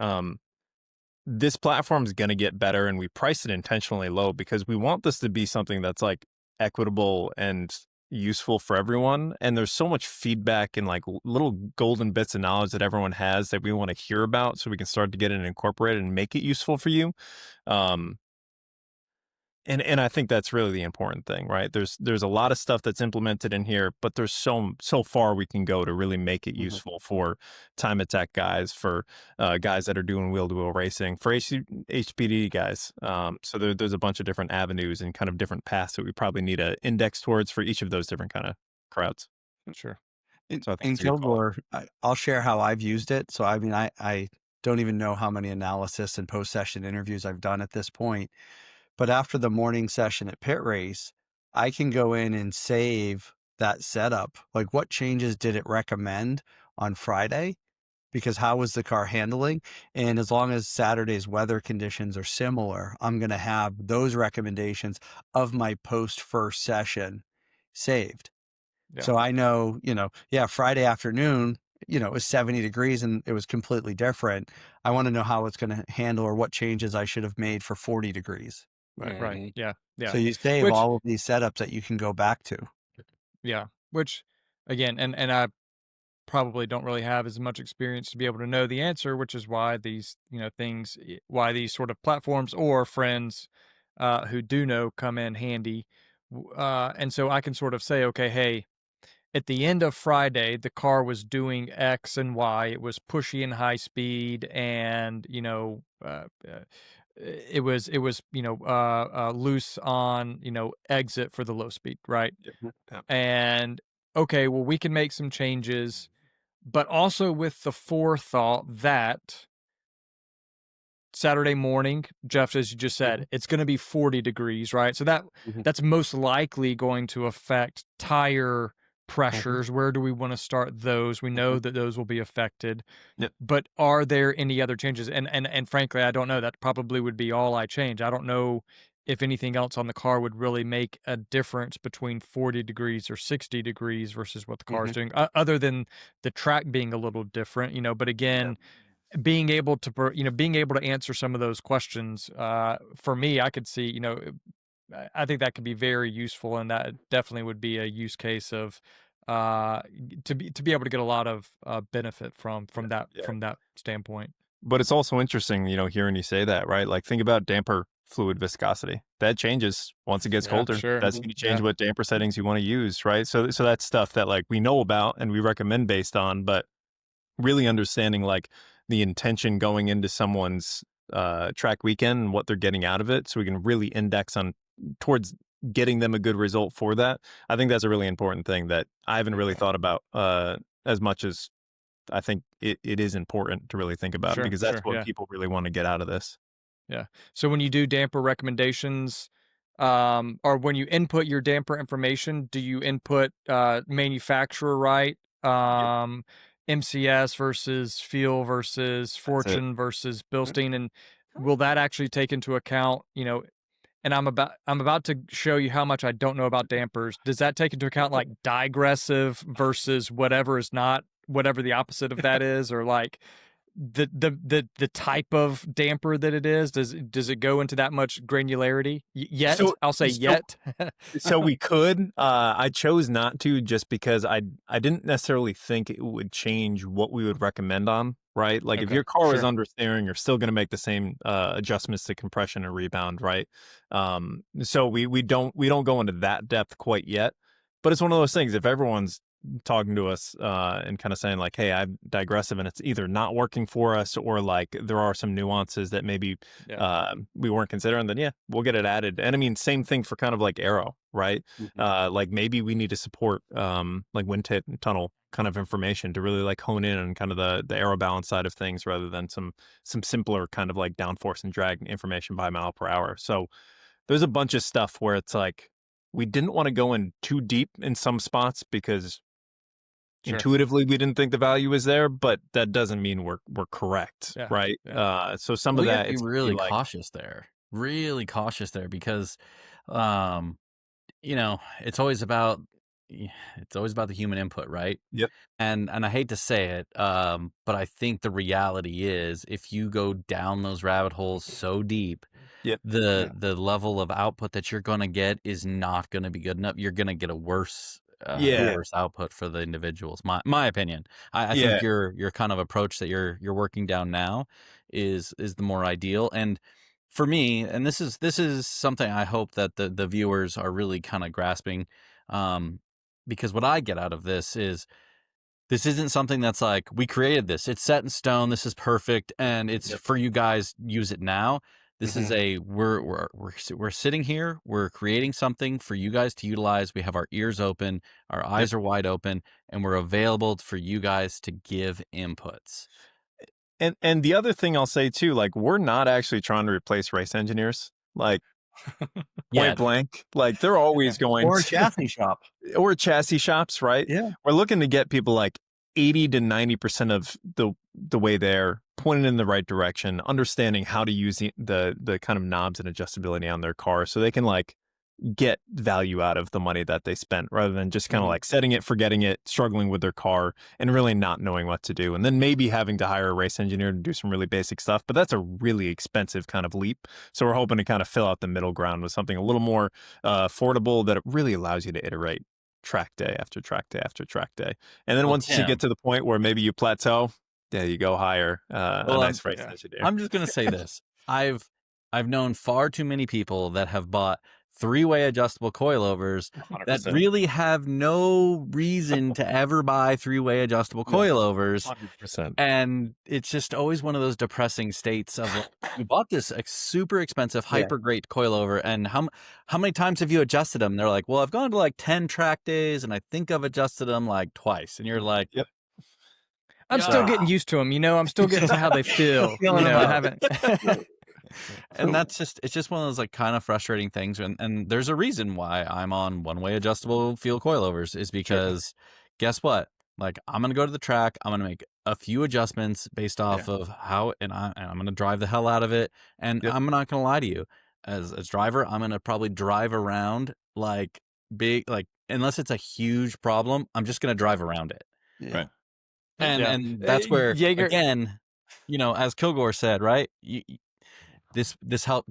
this platform is going to get better, and we price it intentionally low because we want this to be something that's like equitable and useful for everyone. And there's so much feedback and like little golden bits of knowledge that everyone has that we want to hear about so we can start to get it incorporated and make it useful for you. And I think that's really the important thing, right? There's a lot of stuff that's implemented in here, but there's so far we can go to really make it useful for time attack guys, for guys that are doing wheel-to-wheel racing, for HPD guys. So there's a bunch of different avenues and kind of different paths that we probably need to index towards for each of those different kind of crowds. Sure. So I think In it's a good call. Kilgore, I'll share how I've used it. So I mean, I don't even know how many analysis and post-session interviews I've done at this point. But after the morning session at Pit Race, I can go in and save that setup. Like what changes did it recommend on Friday? Because how was the car handling? And as long as Saturday's weather conditions are similar, I'm going to have those recommendations of my post first session saved. Yeah. So I know, Friday afternoon, it was 70 degrees and it was completely different. I want to know how it's going to handle or what changes I should have made for 40 degrees. Right. Yeah. So you save Which, all of these setups that you can go back to. yeah. Which, again, and I probably don't really have as much experience to be able to know the answer, which is why these, things, why these sort of platforms or friends who do know come in handy. And so I can sort of say, okay, hey, at the end of Friday, the car was doing X and Y. It was pushy and high speed, and it was loose on exit for the low speed, right? Yeah. And okay, well, we can make some changes, but also with the forethought that Saturday morning, Jeff, as you just said, it's going to be 40 degrees, right? So that's most likely going to affect tire pressures. Where do we want to start those? We know that those will be affected. Yep. But are there any other changes? And frankly, I don't know. That probably would be all I change. I don't know if anything else on the car would really make a difference between 40 degrees or 60 degrees versus what the car is doing, other than the track being a little different, but again, being able to answer some of those questions, for me, I could see, I think that could be very useful, and that definitely would be a use case of to be able to get a lot of benefit from that standpoint. But it's also interesting, hearing you say that, right? Like, think about damper fluid viscosity. That changes once it gets colder. Sure. That's going to change what damper settings you want to use, right? So that's stuff that like we know about and we recommend based on, but really understanding like the intention going into someone's track weekend and what they're getting out of it, so we can really index on towards getting them a good result for that. I think that's a really important thing that I haven't really thought about as much as I think it is important to really think about, because that's what people really want to get out of this. Yeah. So when you do damper recommendations, or when you input your damper information, do you input manufacturer, right? MCS versus Feel versus Fortune versus Bilstein, and will that actually take into account, and I'm about to show you how much I don't know about dampers. Does that take into account like digressive versus whatever is not, whatever the opposite of that is, or like the type of damper that it is? Does it go into that much granularity yet? I'll say yet. So we could. I chose not to, just because I didn't necessarily think it would change what we would recommend on. Right, like if your car is understeering, you're still going to make the same adjustments to compression and rebound, right? So we don't go into that depth quite yet, but it's one of those things. If everyone's talking to us and kind of saying like, hey, I'm digressive and it's either not working for us, or like there are some nuances that maybe we weren't considering, then we'll get it added. And I mean, same thing for kind of like aero, right? Like maybe we need to support like wind tunnel kind of information to really like hone in on kind of the aero balance side of things, rather than some simpler kind of like downforce and drag information by mile per hour. So there's a bunch of stuff where it's like we didn't want to go in too deep in some spots because intuitively we didn't think the value was there, but that doesn't mean we're correct, right? So some of that, it's really cautious there, because it's always about the human input, right? Yep. And I hate to say it, but I think the reality is, if you go down those rabbit holes so deep, the level of output that you're going to get is not going to be good enough. You're going to get a worse output for the individuals. My opinion. I think your kind of approach that you're working down now is the more ideal. And for me, and this is something I hope that the viewers are really kind of grasping, because what I get out of this isn't something that's like, we created this, it's set in stone, this is perfect, and it's for you guys, use it now. This is we're sitting here, we're creating something for you guys to utilize. We have our ears open, our eyes are wide open, and we're available for you guys to give inputs. And the other thing I'll say too, like, we're not actually trying to replace race engineers, like point blank. Like, they're always going or a chassis shop, or chassis shops, right? Yeah, we're looking to get people like 80 to 90% of the way there, pointed in the right direction, understanding how to use the kind of knobs and adjustability on their car, so they can like get value out of the money that they spent, rather than just kind of Mhm. like setting it, forgetting it, struggling with their car, and really not knowing what to do. And then maybe having to hire a race engineer to do some really basic stuff. But that's a really expensive kind of leap. So we're hoping to kind of fill out the middle ground with something a little more affordable that it really allows you to iterate track day after track day after track day. And then Well, once you Tim. get to the point where maybe you plateau, there you go, hire a Well, nice race yeah. engineer. I'm just gonna say this. I've known far too many people that have bought three-way adjustable coilovers that 100%. really have no reason to ever buy three-way adjustable coilovers. 100%. And it's just always one of those depressing states of like, you bought this super expensive, hyper great coilover, and how many times have you adjusted them? They're like, well, I've gone to like 10 track days, and I think I've adjusted them like twice. And you're like, Yep. I'm still getting used to them. I'm still getting to how they feel. Feeling I them out. haven't. And that's it's just one of those like kind of frustrating things. And there's a reason why I'm on one-way adjustable field coilovers is because guess what? Like I'm going to go to the track. I'm going to make a few adjustments based off of how, and I'm going to drive the hell out of it. And I'm not going to lie to you as driver, I'm going to probably drive around like big, like unless it's a huge problem, I'm just going to drive around it. Right. And that's where, Jager, again, as Kilgore said, right? This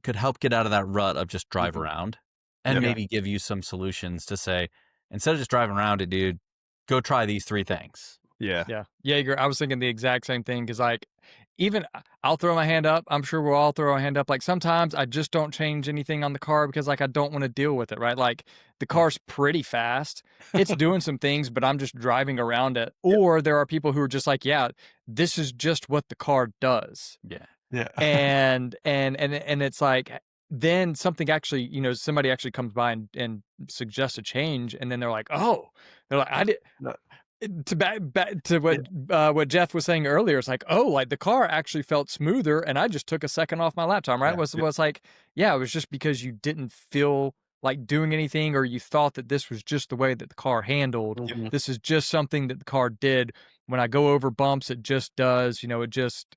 could help get out of that rut of just drive around and maybe give you some solutions to say, instead of just driving around it, dude, go try these three things. Yeah. Jager, I was thinking the exact same thing because, like, even I'll throw my hand up. I'm sure we'll all throw our hand up. Like, sometimes I just don't change anything on the car because, like, I don't want to deal with it, right? Like, the car's pretty fast. It's doing some things, but I'm just driving around it. Or there are people who are just like, yeah, this is just what the car does. Yeah. And it's like, then something actually, somebody actually comes by and suggests a change, and then they're like, oh, they're like, I did. Back to what Jeff was saying earlier, it's like, oh, like the car actually felt smoother, and I just took a second off my lap time, right? Was like, yeah, it was just because you didn't feel like doing anything, or you thought that this was just the way that the car handled. This is just something that the car did. When I go over bumps, it just does. It just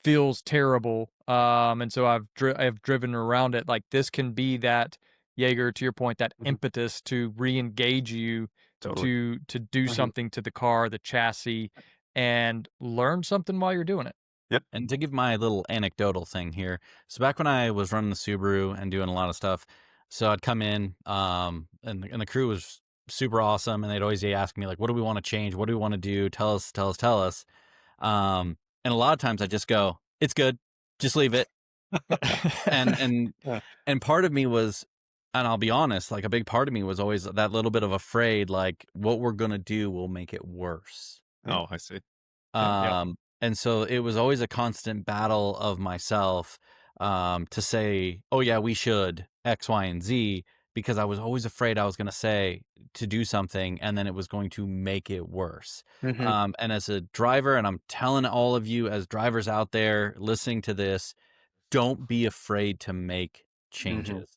feels terrible. And so I've driven around it. Like this can be that, Jager, to your point, that impetus to re-engage you. Totally. To do something to the car, the chassis, and learn something while you're doing it. Yep. And to give my little anecdotal thing here. So back when I was running the Subaru and doing a lot of stuff, so I'd come in, and the crew was super awesome, and they'd always ask me like, what do we want to change? What do we want to do? Tell us. And a lot of times I just go, it's good. Just leave it. and part of me was, and I'll be honest, like a big part of me was always that little bit of afraid, like what we're going to do will make it worse. Oh, I see. And so it was always a constant battle of myself, to say, oh yeah, we should X, Y, and Z, because I was always afraid I was going to say to do something and then it was going to make it worse. And as a driver, and I'm telling all of you as drivers out there listening to this, don't be afraid to make changes.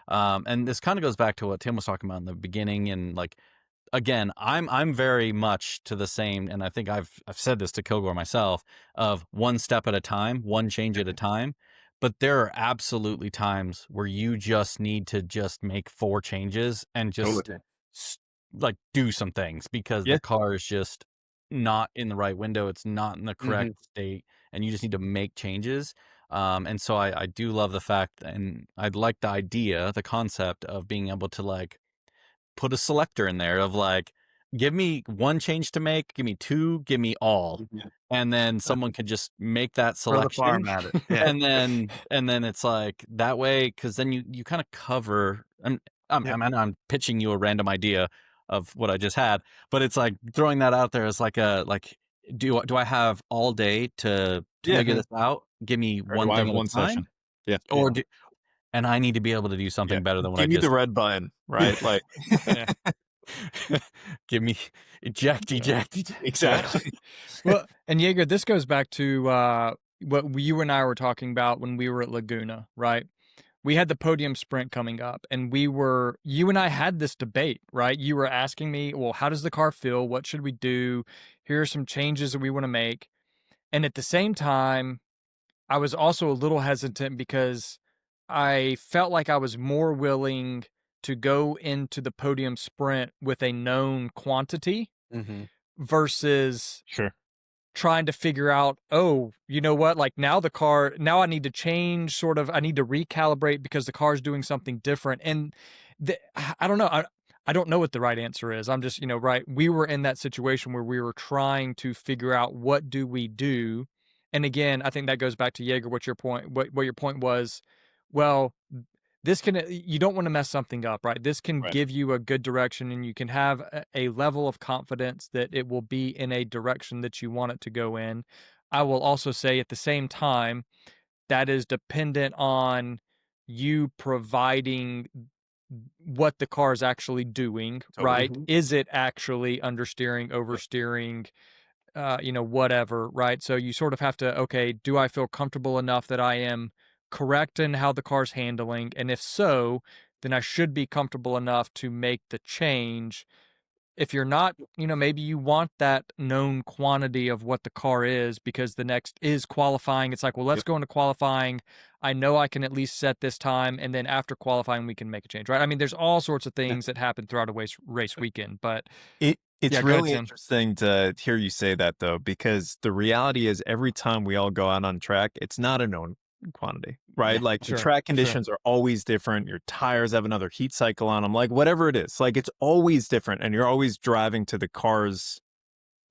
And this kind of goes back to what Tim was talking about in the beginning. And like, again, I'm very much to the same, and I think I've said this to Kilgore myself, of one step at a time, one change at a time. But there are absolutely times where you just need to just make 4 changes and just like do some things because the car is just not in the right window. It's not in the correct state, and you just need to make changes. And so I do love the fact, and I like the idea, the concept of being able to like put a selector in there of like, give me 1 change to make, give me 2, give me all. And then someone could just make that selection. Throw the farm at it. Yeah. And then it's like that way, because then you kind of cover. I'm pitching you a random idea of what I just had, but it's like throwing that out there as like do I have all day to figure this out? Give me one thing at a time. Session. Yeah. Or and I need to be able to do something better than what I just. Give me the red button, right? Like, give me eject. Exactly. Well, and Jager, this goes back to what you and I were talking about when we were at Laguna, right? We had the podium sprint coming up, and you and I had this debate, right? You were asking me, well, how does the car feel? What should we do? Here are some changes that we want to make. And at the same time, I was also a little hesitant because I felt like I was more willing to go into the podium sprint with a known quantity Mm-hmm. versus Sure. trying to figure out, oh, you know what? Like now I need to change I need to recalibrate because the car's doing something different. And I don't know. I don't know what the right answer is. I'm just, right. We were in that situation where we were trying to figure out what do we do. And again, I think that goes back to Jaeger, what your point was. Well, you don't want to mess something up, right? This can Right. give you a good direction, and you can have a level of confidence that it will be in a direction that you want it to go in. I will also say at the same time, that is dependent on you providing what the car is actually doing, right? Totally. Is it actually understeering, oversteering, whatever, right? So you sort of have to, okay, do I feel comfortable enough that I am correct in how the car's handling? And if so, then I should be comfortable enough to make the change. If you're not, maybe you want that known quantity of what the car is because the next is qualifying. It's like, well, let's go into qualifying. I know I can at least set this time. And then after qualifying, we can make a change, right? I mean, there's all sorts of things that happen throughout a race weekend, but It's yeah, go ahead, really Tim. interesting to hear you say that, though, because the reality is every time we all go out on track, it's not a known quantity, right? Yeah, like sure, the track sure. conditions are always different. Your tires have another heat cycle on them, like whatever it is, like it's always different. And you're always driving to the car's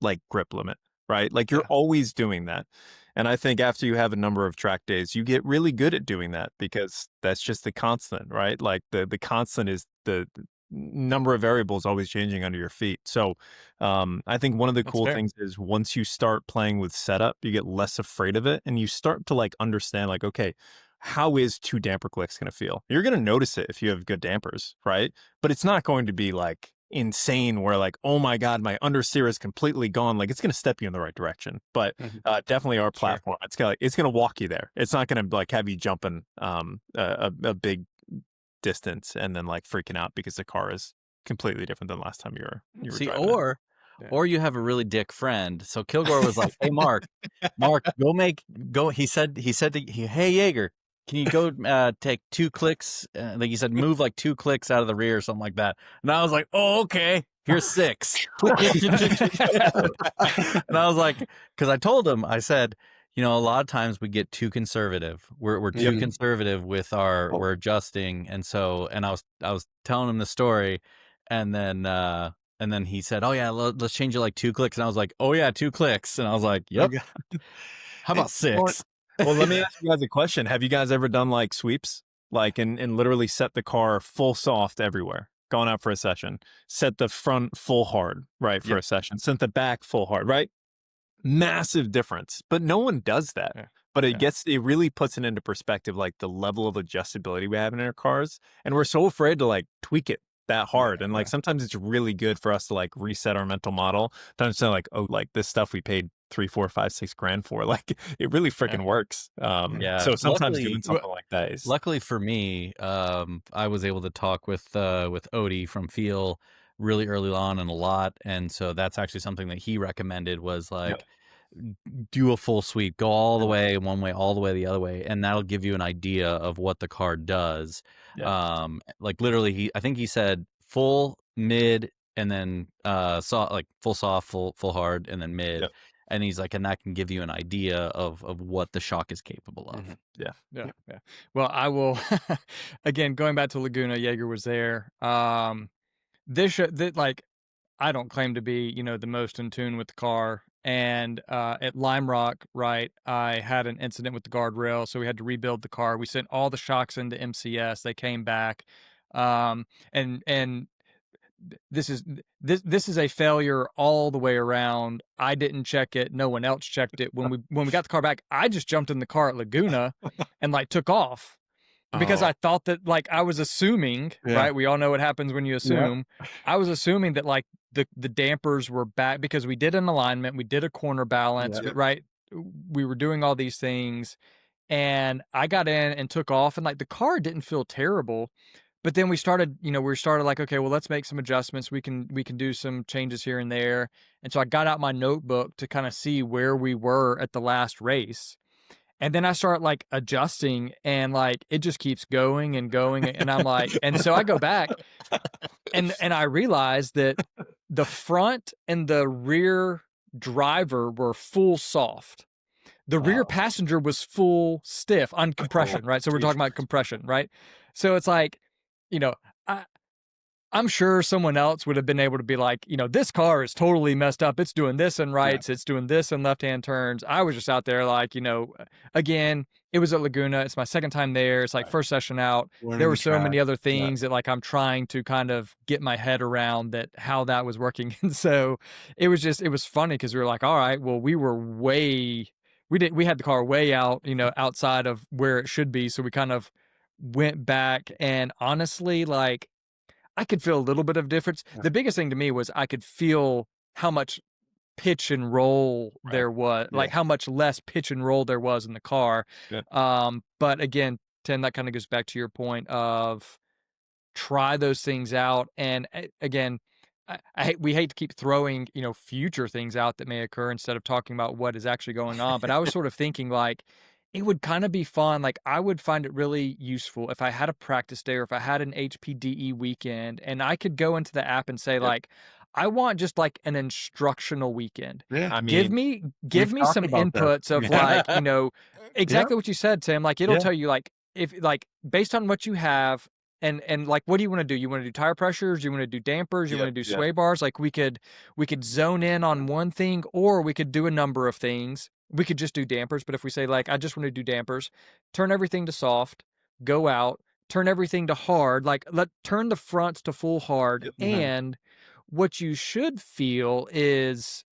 like grip limit, right? Like you're Yeah. always doing that. And I think after you have a number of track days, you get really good at doing that because that's just the constant, right? Like the constant is the number of variables always changing under your feet. So I think one of the That's cool fair. things is once you start playing with setup, you get less afraid of it and you start to like understand like, okay, how is 2 damper clicks going to feel? You're going to notice it if you have good dampers, right? But it's not going to be like insane where like, oh my God, my understeer is completely gone. Like it's going to step you in the right direction. But definitely our platform, it's going to walk you there. It's not going to like have you jumping a big distance and then like freaking out because the car is completely different than last time you were See, driving it. or you have a really dick friend. So Kilgore was like, "Hey, Mark, go." He said, "Hey, Jaeger, can you go take 2 clicks?" Like he said, move like 2 clicks out of the rear or something like that. And I was like, "Oh, okay. Here's 6." And I was like, because I told him, I said, a lot of times we get too conservative. We're too conservative with we're adjusting, and I was telling him the story, and then he said, "Oh yeah, let's change it like 2 clicks." And I was like, "Oh yeah, 2 clicks." And I was like, "Yep." How about 6? Well, let me ask you guys a question. Have you guys ever done like sweeps? Like and literally set the car full soft everywhere, going out for a session, set the front full hard, right, for a session, set the back full hard, right? Massive difference, but no one does that. Yeah. But it really puts it into perspective, like the level of adjustability we have in our cars. And we're so afraid to like tweak it that hard. And like sometimes it's really good for us to like reset our mental model to understand like, oh, like this stuff we paid 3, 4, 5, 6 grand for, like it really freaking works. So sometimes doing something like that is luckily for me, I was able to talk with Odie from Feel really early on and a lot, and so that's actually something that he recommended was like do a full sweep, go all the way one way, all the way the other way, and that'll give you an idea of what the car does. Like literally, I think he said full, mid, and then like full soft, full hard, and then mid. And he's like, and that can give you an idea of what the shock is capable of. Yeah. Well, I will again going back to Laguna. Jaeger was there. Like I don't claim to be the most in tune with the car. And at Lime Rock, right, I had an incident with the guardrail, so we had to rebuild the car. We sent all the shocks into MCS. They came back, and this is a failure all the way around. I didn't check it. No one else checked it. When we got the car back, I just jumped in the car at Laguna and like took off because I thought that like I was assuming, right? We all know what happens when you assume. I was assuming that like the dampers were back because we did an alignment, we did a corner balance, right? We were doing all these things, and I got in and took off, and like the car didn't feel terrible. But then we started like, okay, well, let's make some adjustments. We can do some changes here and there. And so I got out my notebook to kind of see where we were at the last race. And then I start like adjusting, and like it just keeps going and going, and I'm like, and so I go back and I realize that the front and the rear driver were full soft. The rear passenger was full stiff on compression, right? So we're talking about compression, right? So it's like, you know, I'm sure someone else would have been able to be like, this car is totally messed up. It's doing this in rights. It's doing this in left-hand turns. I was just out there like, again, it was at Laguna. It's my second time there. It's like first session out. There were so many other things that like I'm trying to kind of get my head around that how that was working. And so it was funny because we were like, all right, well, we had the car way out, outside of where it should be. So we kind of went back, and honestly, like, I could feel a little bit of difference. The biggest thing to me was I could feel how much pitch and roll there was, like how much less pitch and roll there was in the car. But again, Tim, that kind of goes back to your point of try those things out. And again, we hate to keep throwing, future things out that may occur instead of talking about what is actually going on. But I was sort of thinking like, it would kind of be fun. Like I would find it really useful if I had a practice day or if I had an HPDE weekend and I could go into the app and say like, I want just like an instructional weekend. Yeah. I mean, give me some inputs of like, exactly what you said, Tim. Like it'll tell you like, if like based on what you have, and like, what do you want to do? You want to do tire pressures? You want to do dampers? You want to do sway bars? Like we could zone in on one thing, or we could do a number of things. We could just do dampers. But if we say like, I just want to do dampers, turn everything to soft, go out, turn everything to hard, like turn the fronts to full hard. And what you should feel is,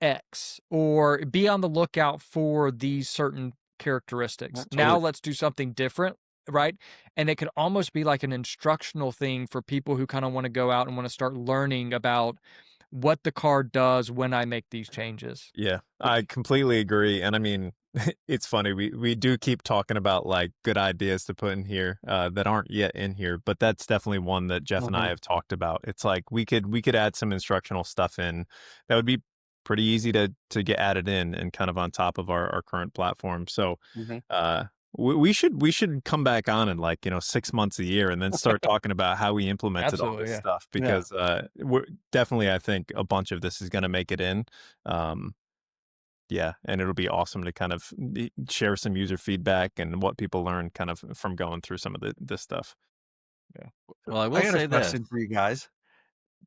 X, or be on the lookout for these certain characteristics. Now let's do something different. Right. And it could almost be like an instructional thing for people who kind of want to go out and want to start learning about what the car does when I make these changes. Yeah, I completely agree. And I mean, it's funny. We do keep talking about like good ideas to put in here that aren't yet in here, but that's definitely one that Jeff and I have talked about. It's like we could add some instructional stuff in that would be pretty easy to get added in and kind of on top of our current platform. So we should come back on in like 6 months a year and then start talking about how we implemented all this stuff, because we're definitely, I think a bunch of this is going to make it in. And it'll be awesome to kind of share some user feedback and what people learn kind of from going through some of this stuff. Well, I will got say a this question for you guys.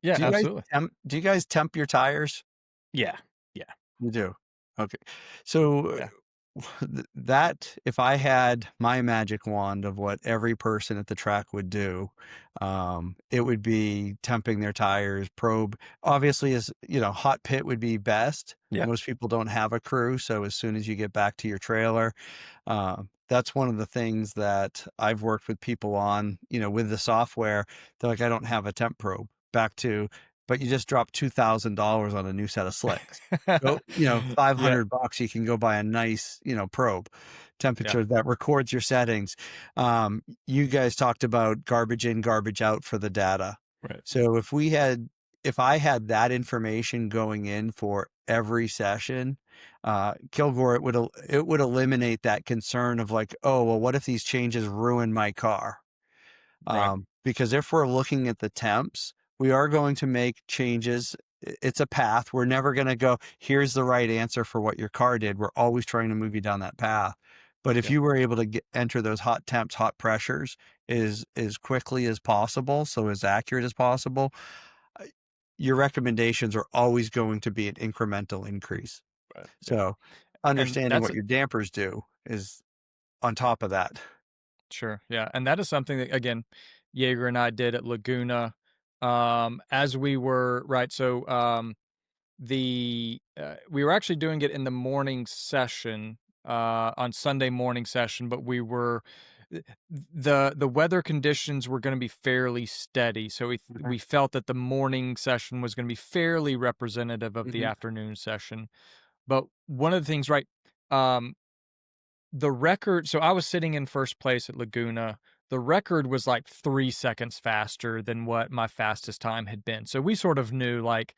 Yeah, absolutely. Do you guys temp your tires? Yeah. You do. Okay. So that, if I had my magic wand of what every person at the track would do, it would be temping their tires, probe. Obviously, as hot pit would be best. Most people don't have a crew, so as soon as you get back to your trailer, that's one of the things that I've worked with people on, with the software. They're like, I don't have a temp probe. But you just dropped $2,000 on a new set of slicks. So, $500, you can go buy a nice, probe temperature that records your settings. You guys talked about garbage in, garbage out for the data. Right. So if I had that information going in for every session, Kilgore, it would eliminate that concern of like, oh, well, what if these changes ruin my car? Right. Because if we're looking at the temps, we are going to make changes. It's a path. We're never going to go, here's the right answer for what your car did. We're always trying to move you down that path. But if you were able to enter those hot temps, hot pressures as quickly as possible, so as accurate as possible, your recommendations are always going to be an incremental increase. Right. So understanding what your dampers do is on top of that. Sure. Yeah. And that is something that, again, Jager and I did at Laguna. As we were so we were actually doing it in the morning session, on Sunday morning session, but we were the weather conditions were going to be fairly steady, so we felt that the morning session was going to be fairly representative of the afternoon session. But one of the things, the record, so I was sitting in first place at Laguna. The record was like 3 seconds faster than what my fastest time had been. So we sort of knew like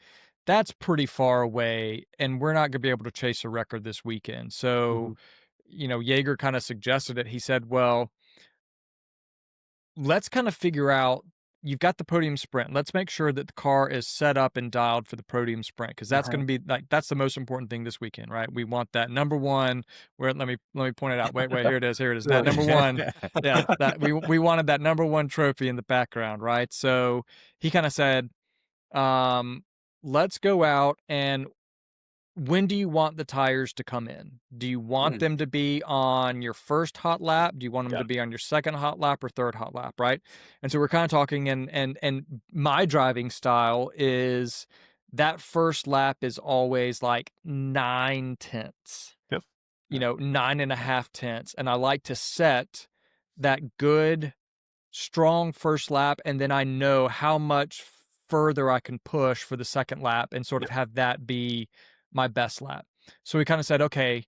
that's pretty far away and we're not going to be able to chase a record this weekend. So Jager kind of suggested it. He said, well, let's kind of figure out, you've got the podium sprint. Let's make sure that the car is set up and dialed for the podium sprint, because that's going to be like, that's the most important thing this weekend, right? We want that number one. Where let me point it out. Wait, here it is. Here it is. That number one. Yeah, that we wanted that number one trophy in the background, right? So he kind of said, let's go out, and when do you want the tires to come in? Do you want them to be on your first hot lap? Do you want them to be on your second hot lap or third hot lap, right? And so we're kind of talking, and my driving style is that first lap is always like 9/10. Yep. 9.5 tenths. And I like to set that good, strong first lap, and then I know how much further I can push for the second lap and sort of have that be my best lap. So we kind of said, okay,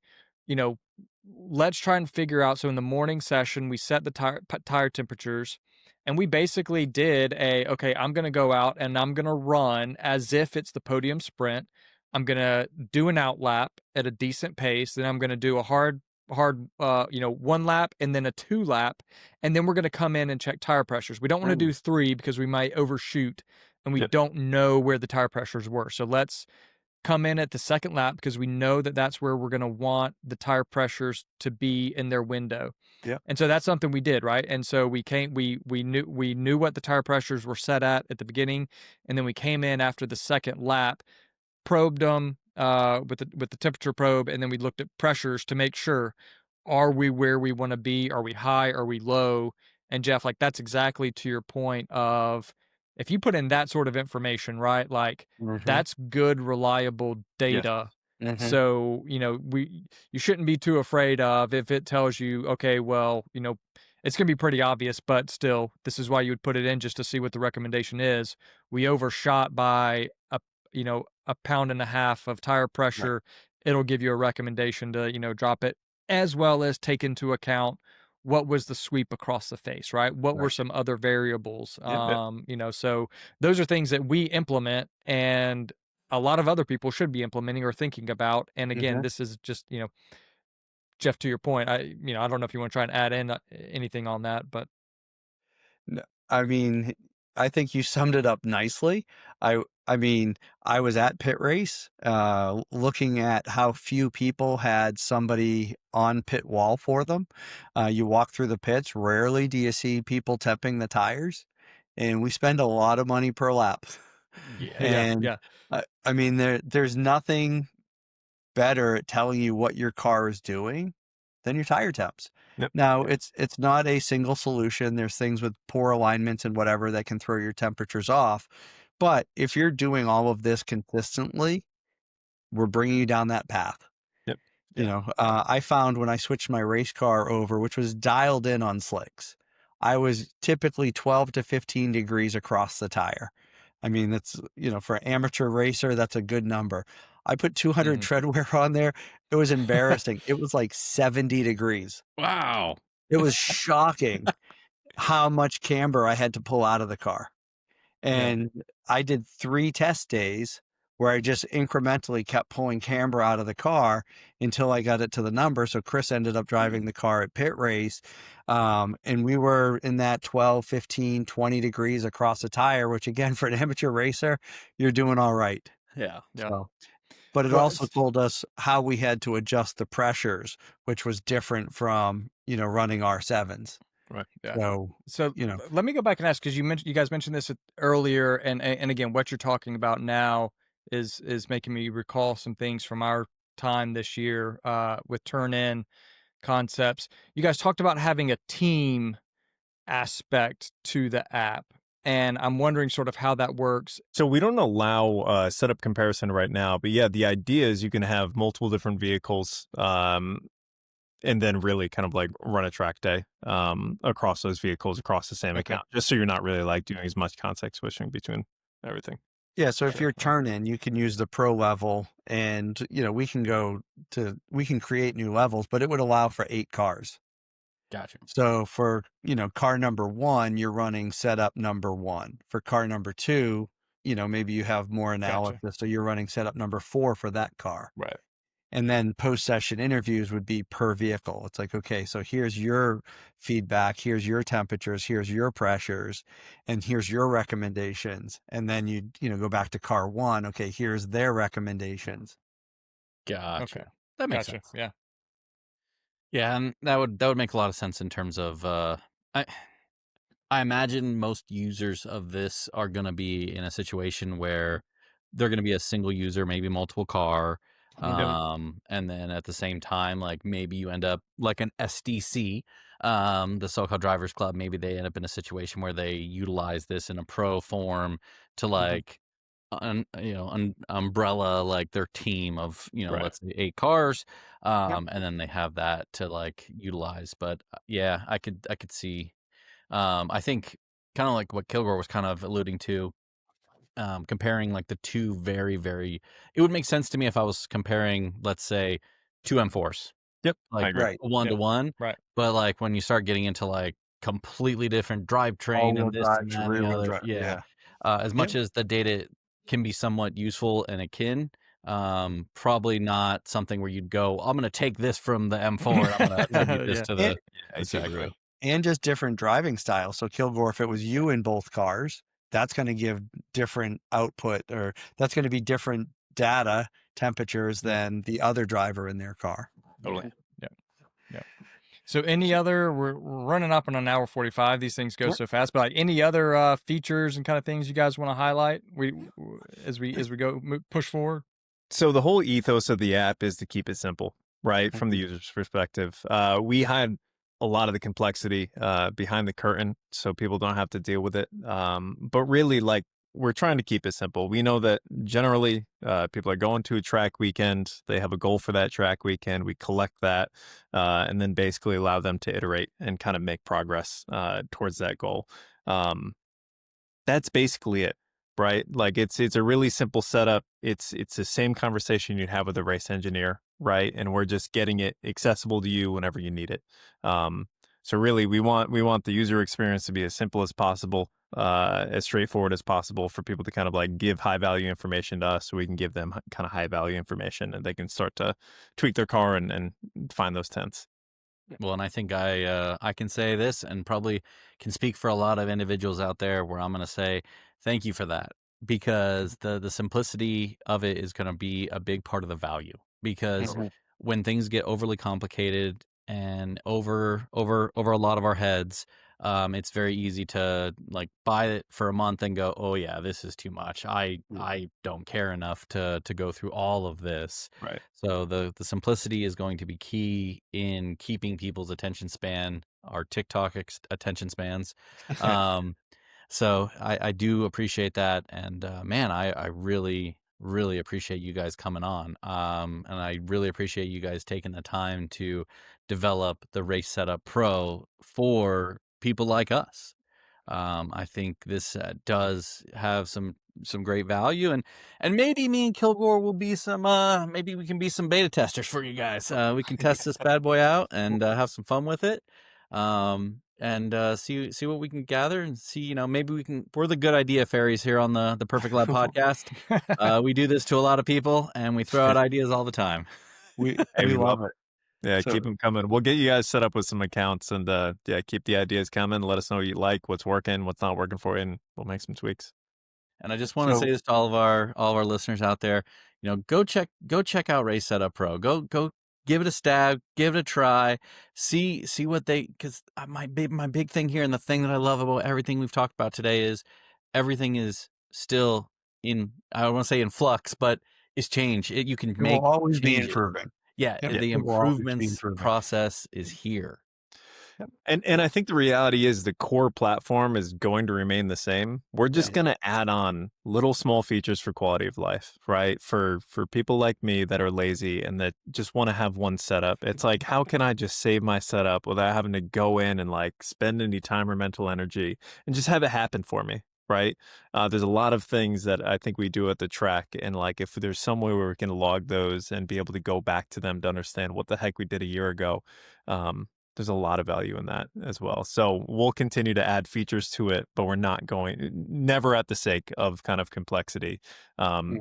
let's try and figure out. So in the morning session, we set the tire temperatures, and we basically did okay, I'm going to go out and I'm going to run as if it's the podium sprint. I'm going to do an out lap at a decent pace. Then I'm going to do a hard, 1 lap and then a 2 lap. And then we're going to come in and check tire pressures. We don't want to do 3 because we might overshoot and we don't know where the tire pressures were. So let's come in at the second lap because we know that that's where we're going to want the tire pressures to be in their window. Yeah. And so that's something we did, right? And so we knew what the tire pressures were set at the beginning, and then we came in after the second lap, probed them with the temperature probe, and then we looked at pressures to make sure, are we where we want to be? Are we high? Are we low? And Jeff, like, that's exactly to your point of, if you put in that sort of information, right, like that's good, reliable data. So, you shouldn't be too afraid of if it tells you, okay, well, it's going to be pretty obvious, but still, this is why you would put it in, just to see what the recommendation is. We overshot by a pound and a half of tire pressure. Right. It'll give you a recommendation to, drop it, as well as take into account what was the sweep across the face, right? What were some other variables? So those are things that we implement, and a lot of other people should be implementing or thinking about. And again, this is just, Jeff, to your point, I don't know if you want to try and add in anything on that, but. No, I mean, I think you summed it up nicely. I mean, I was at pit race, looking at how few people had somebody on pit wall for them. You walk through the pits, rarely do you see people temping the tires, and we spend a lot of money per lap. I mean, there's nothing better at telling you what your car is doing than your tire temps. Now, it's not a single solution. There's things with poor alignments and whatever that can throw your temperatures off. But if you're doing all of this consistently, we're bringing you down that path. I found when I switched my race car over, which was dialed in on slicks, I was typically 12 to 15 degrees across the tire. I mean, that's, for an amateur racer, that's a good number. I put 200 tread wear on there. It was embarrassing. It was like 70 degrees. Wow. It was shocking how much camber I had to pull out of the car. And I did 3 test days where I just incrementally kept pulling camber out of the car until I got it to the number. So Chris ended up driving the car at pit race. And we were in that 12, 15, 20 degrees across the tire, which again, for an amateur racer, you're doing all right. Yeah. So, but it also told us how we had to adjust the pressures, which was different from, running R7s. Right. Yeah. So let me go back and ask, because you guys mentioned this earlier, and again, what you're talking about now is making me recall some things from our time this year with turn-in concepts. You guys talked about having a team aspect to the app, and I'm wondering sort of how that works. So we don't allow setup comparison right now, but yeah, the idea is you can have multiple different vehicles, and then really kind of like run a track day across those vehicles across the same account, just so you're not really like doing as much context switching between everything. Yeah, so if you're turn-in, you can use the pro level, and we can create new levels, but it would allow for 8 cars. Gotcha. So for car number 1, you're running setup number 1. For car number 2, maybe you have more analysis, so you're running setup number 4 for that car. Right. And then post-session interviews would be per vehicle. It's like, okay, so here's your feedback, here's your temperatures, here's your pressures, and here's your recommendations. And then you know, go back to car one. Okay, here's their recommendations. Gotcha. Okay. That makes Gotcha. sense. Yeah. Yeah, and that would make a lot of sense in terms of I I imagine most users of this are going to be in a situation where they're going to be a single user, maybe multiple car, Yep. and then at the same time, like maybe you end up like an SDC, the so-called Drivers Club. Maybe they end up in a situation where they utilize this in a pro form to like, umbrella like their team of Right. let's say 8 cars, Yep. and then they have that to like utilize. But yeah, I could see. I think kind of like what Kilgore was kind of alluding to, comparing like the two very, very, it would make sense to me if I was comparing, let's say, two M4s, Yep, I like agree. Right. one to Yep. one. Right. But like when you start getting into like completely different drivetrain All-wheel and this drive and to that and the rear-wheel other, drive. yeah. Yeah. As Yeah. much as the data can be somewhat useful and akin, probably not something where you'd go, I'm going to take this from the M4 and I'm going to attribute this Yeah. to And, the Exactly. Subaru. and just different driving styles. So Kilgore, if it was you in both cars, that's going to give different output, or that's going to be different data temperatures than the other driver in their car. Totally. Yeah. Yeah. So any other, we're running up on an hour 45. These things go Sure. so fast, but like any other features and kind of things you guys want to highlight as we go push forward? So the whole ethos of the app is to keep it simple, right? From the user's perspective. We hide a lot of the complexity behind the curtain so people don't have to deal with it. But really, like, we're trying to keep it simple. We know that generally people are going to a track weekend. They have a goal for that track weekend. We collect that and then basically allow them to iterate and kind of make progress towards that goal. That's basically it, right? Like it's a really simple setup. It's the same conversation you'd have with a race engineer, right? And we're just getting it accessible to you whenever you need it. So really, we want the user experience to be as simple as possible, as straightforward as possible for people to kind of like give high value information to us, so we can give them kind of high value information, and they can start to tweak their car and find those tents. Well, and I think I can say this, and probably can speak for a lot of individuals out there, where I'm going to say thank you for that, because the simplicity of it is going to be a big part of the value. Because Mhm. when things get overly complicated and over a lot of our heads, it's very easy to like buy it for a month and go, oh yeah, this is too much. I don't care enough to go through all of this. Right. So the simplicity is going to be key in keeping people's attention span, our TikTok attention spans. Um, so I do appreciate that, and man, I really really appreciate you guys coming on, and I really appreciate you guys taking the time to develop the Race Setup Pro for people like us. I think this does have some great value, and maybe me and Kilgore will be some maybe we can be some beta testers for you guys. We can test this bad boy out and have some fun with it, and see what we can gather, and see, maybe we're the good idea fairies here on the Perfect Lab podcast. We do this to a lot of people, and we throw out ideas all the time. We Hey, we we love love it. Yeah, So keep them coming. We'll get you guys set up with some accounts, and yeah, keep the ideas coming. Let us know what you like, what's working, what's not working for you, and we'll make some tweaks. And I just want to say this to all of our listeners out there. Go check out Race Setup Pro. Go give it a stab, give it a try. See what because my big thing here, and the thing that I love about everything we've talked about today, is everything is still in, I don't want to say in flux, but it's change. You can it make will always be changes. improving. Yeah, Yep. the It will always be improvements improving. process is here. Yep. And I think the reality is the core platform is going to remain the same. We're just going to add on little small features for quality of life, right? For people like me that are lazy and that just want to have one setup. It's like, how can I just save my setup without having to go in and like spend any time or mental energy and just have it happen for me, right? There's a lot of things that I think we do at the track, and like if there's some way where we can log those and be able to go back to them to understand what the heck we did a year ago, there's a lot of value in that as well. So we'll continue to add features to it, but we're never at the sake of kind of complexity Mhm.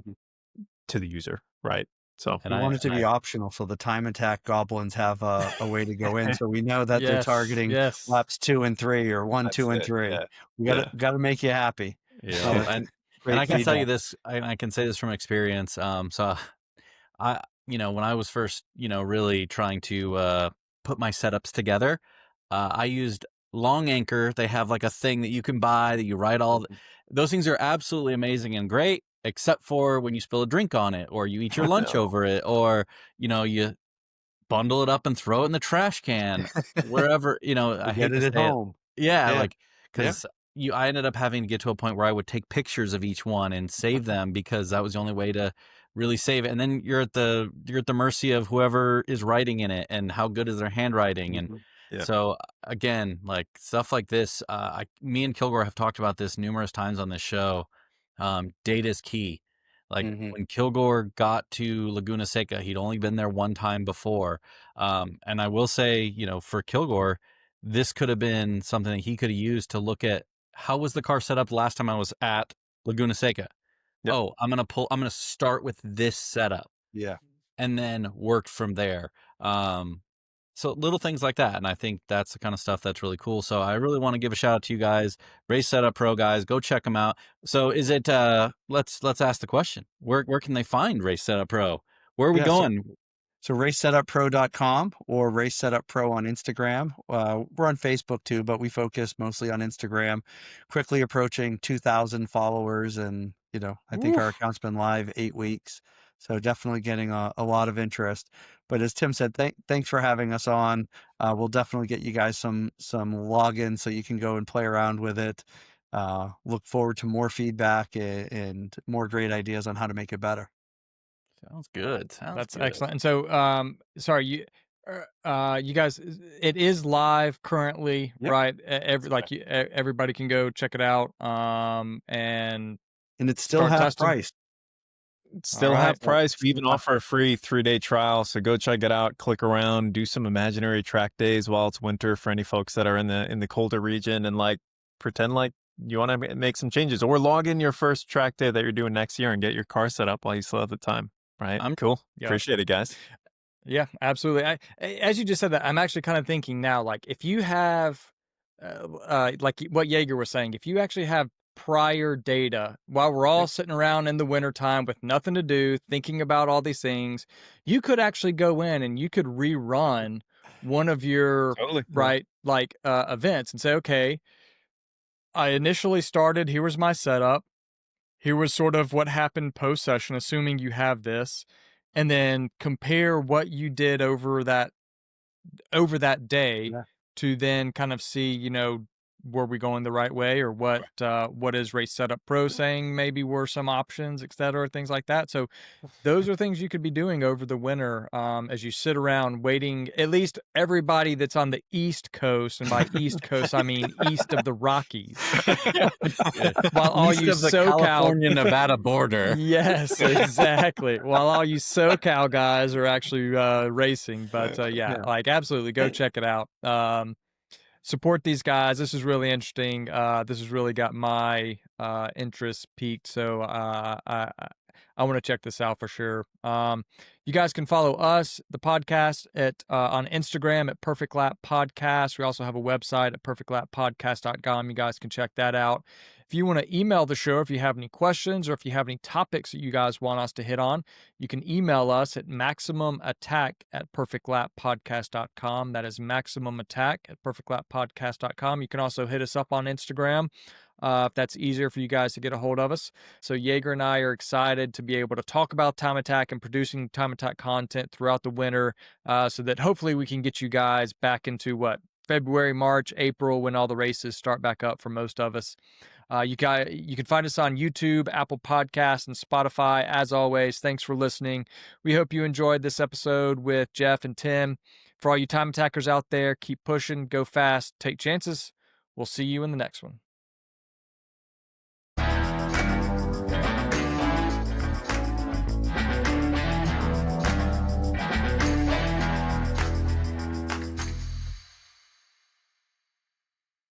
to the user, right? So we want it to be optional, so the time attack goblins have a way to go in, so we know that they're targeting laps 2 and 3 or 1, 2, and 3. Yeah. We gotta make you happy. Yeah, and I can tell you this, I can say this from experience. So I, when I was first, really trying to put my setups together, I used Long Anchor. They have like a thing that you can buy that you write those things are absolutely amazing and great, except for when you spill a drink on it or you eat your lunch over it, or, you bundle it up and throw it in the trash can wherever, I hate get it to at say home. Yeah, like, because I ended up having to get to a point where I would take pictures of each one and save them, because that was the only way to really save it. And then you're at the mercy of whoever is writing in it and how good is their handwriting. And so again, like stuff like this, me and Kilgore have talked about this numerous times on this show. Data is key. Like when Kilgore got to Laguna Seca, he'd only been there one time before. And I will say, for Kilgore, this could have been something that he could have used to look at how was the car set up last time I was at Laguna Seca. Oh, I'm going to start with this setup. Yeah. And then work from there. So little things like that. And I think that's the kind of stuff that's really cool. So I really want to give a shout out to you guys, Race Setup Pro guys. Go check them out. So is it, let's ask the question. Where can they find Race Setup Pro? Where are we going? So racesetuppro.com or Race Setup Pro on Instagram. We're on Facebook too, but we focus mostly on Instagram. Quickly approaching 2,000 followers, and I think our account's been live 8 weeks. So definitely getting a lot of interest. But as Tim said, thanks for having us on. We'll definitely get you guys some logins so you can go and play around with it. Look forward to more feedback and more great ideas on how to make it better. Sounds good. That's excellent. And so, sorry, you guys, it is live currently, right? Everybody can go check it out. And it's still half price. Still half price. We even offer a free 3-day trial. So go check it out, click around, do some imaginary track days while it's winter for any folks that are in the colder region, and like pretend like you want to make some changes, or log in your first track day that you're doing next year and get your car set up while you still have the time. Right. I'm cool. Yeah. Appreciate it, guys. Yeah, absolutely. As you just said that, I'm actually kind of thinking now, like if you have, like what Jager was saying, if you actually have prior data while we're all sitting around in the wintertime with nothing to do, thinking about all these things, you could actually go in and you could rerun one of your events and say, okay, I initially started, here was my setup. Here was sort of what happened post-session, assuming you have this, and then compare what you did over that day to then kind of see, were we going the right way, or what is Race Setup Pro saying maybe were some options, et cetera, things like that. So those are things you could be doing over the winter as you sit around waiting, at least everybody that's on the East Coast, and by East Coast, I mean east of the Rockies. While all east you of the SoCal, California-Nevada border. Yes, exactly. While all you SoCal guys are actually racing. But like absolutely, go check it out. Support these guys. This is really interesting. This has really got my interest peaked. So I want to check this out for sure. You guys can follow us, the podcast, on Instagram at Perfect Lap Podcast. We also have a website at perfectlappodcast.com. You guys can check that out. If you want to email the show, if you have any questions or if you have any topics that you guys want us to hit on, you can email us at maximumattack@perfectlappodcast.com. That is maximumattack@perfectlappodcast.com. You can also hit us up on Instagram if that's easier for you guys to get a hold of us. So Jager and I are excited to be able to talk about Time Attack and producing Time Attack content throughout the winter so that hopefully we can get you guys back into February, March, April, when all the races start back up for most of us. You can find us on YouTube, Apple Podcasts, and Spotify. As always, thanks for listening. We hope you enjoyed this episode with Jeff and Tim. For all you time attackers out there, keep pushing, go fast, take chances. We'll see you in the next one.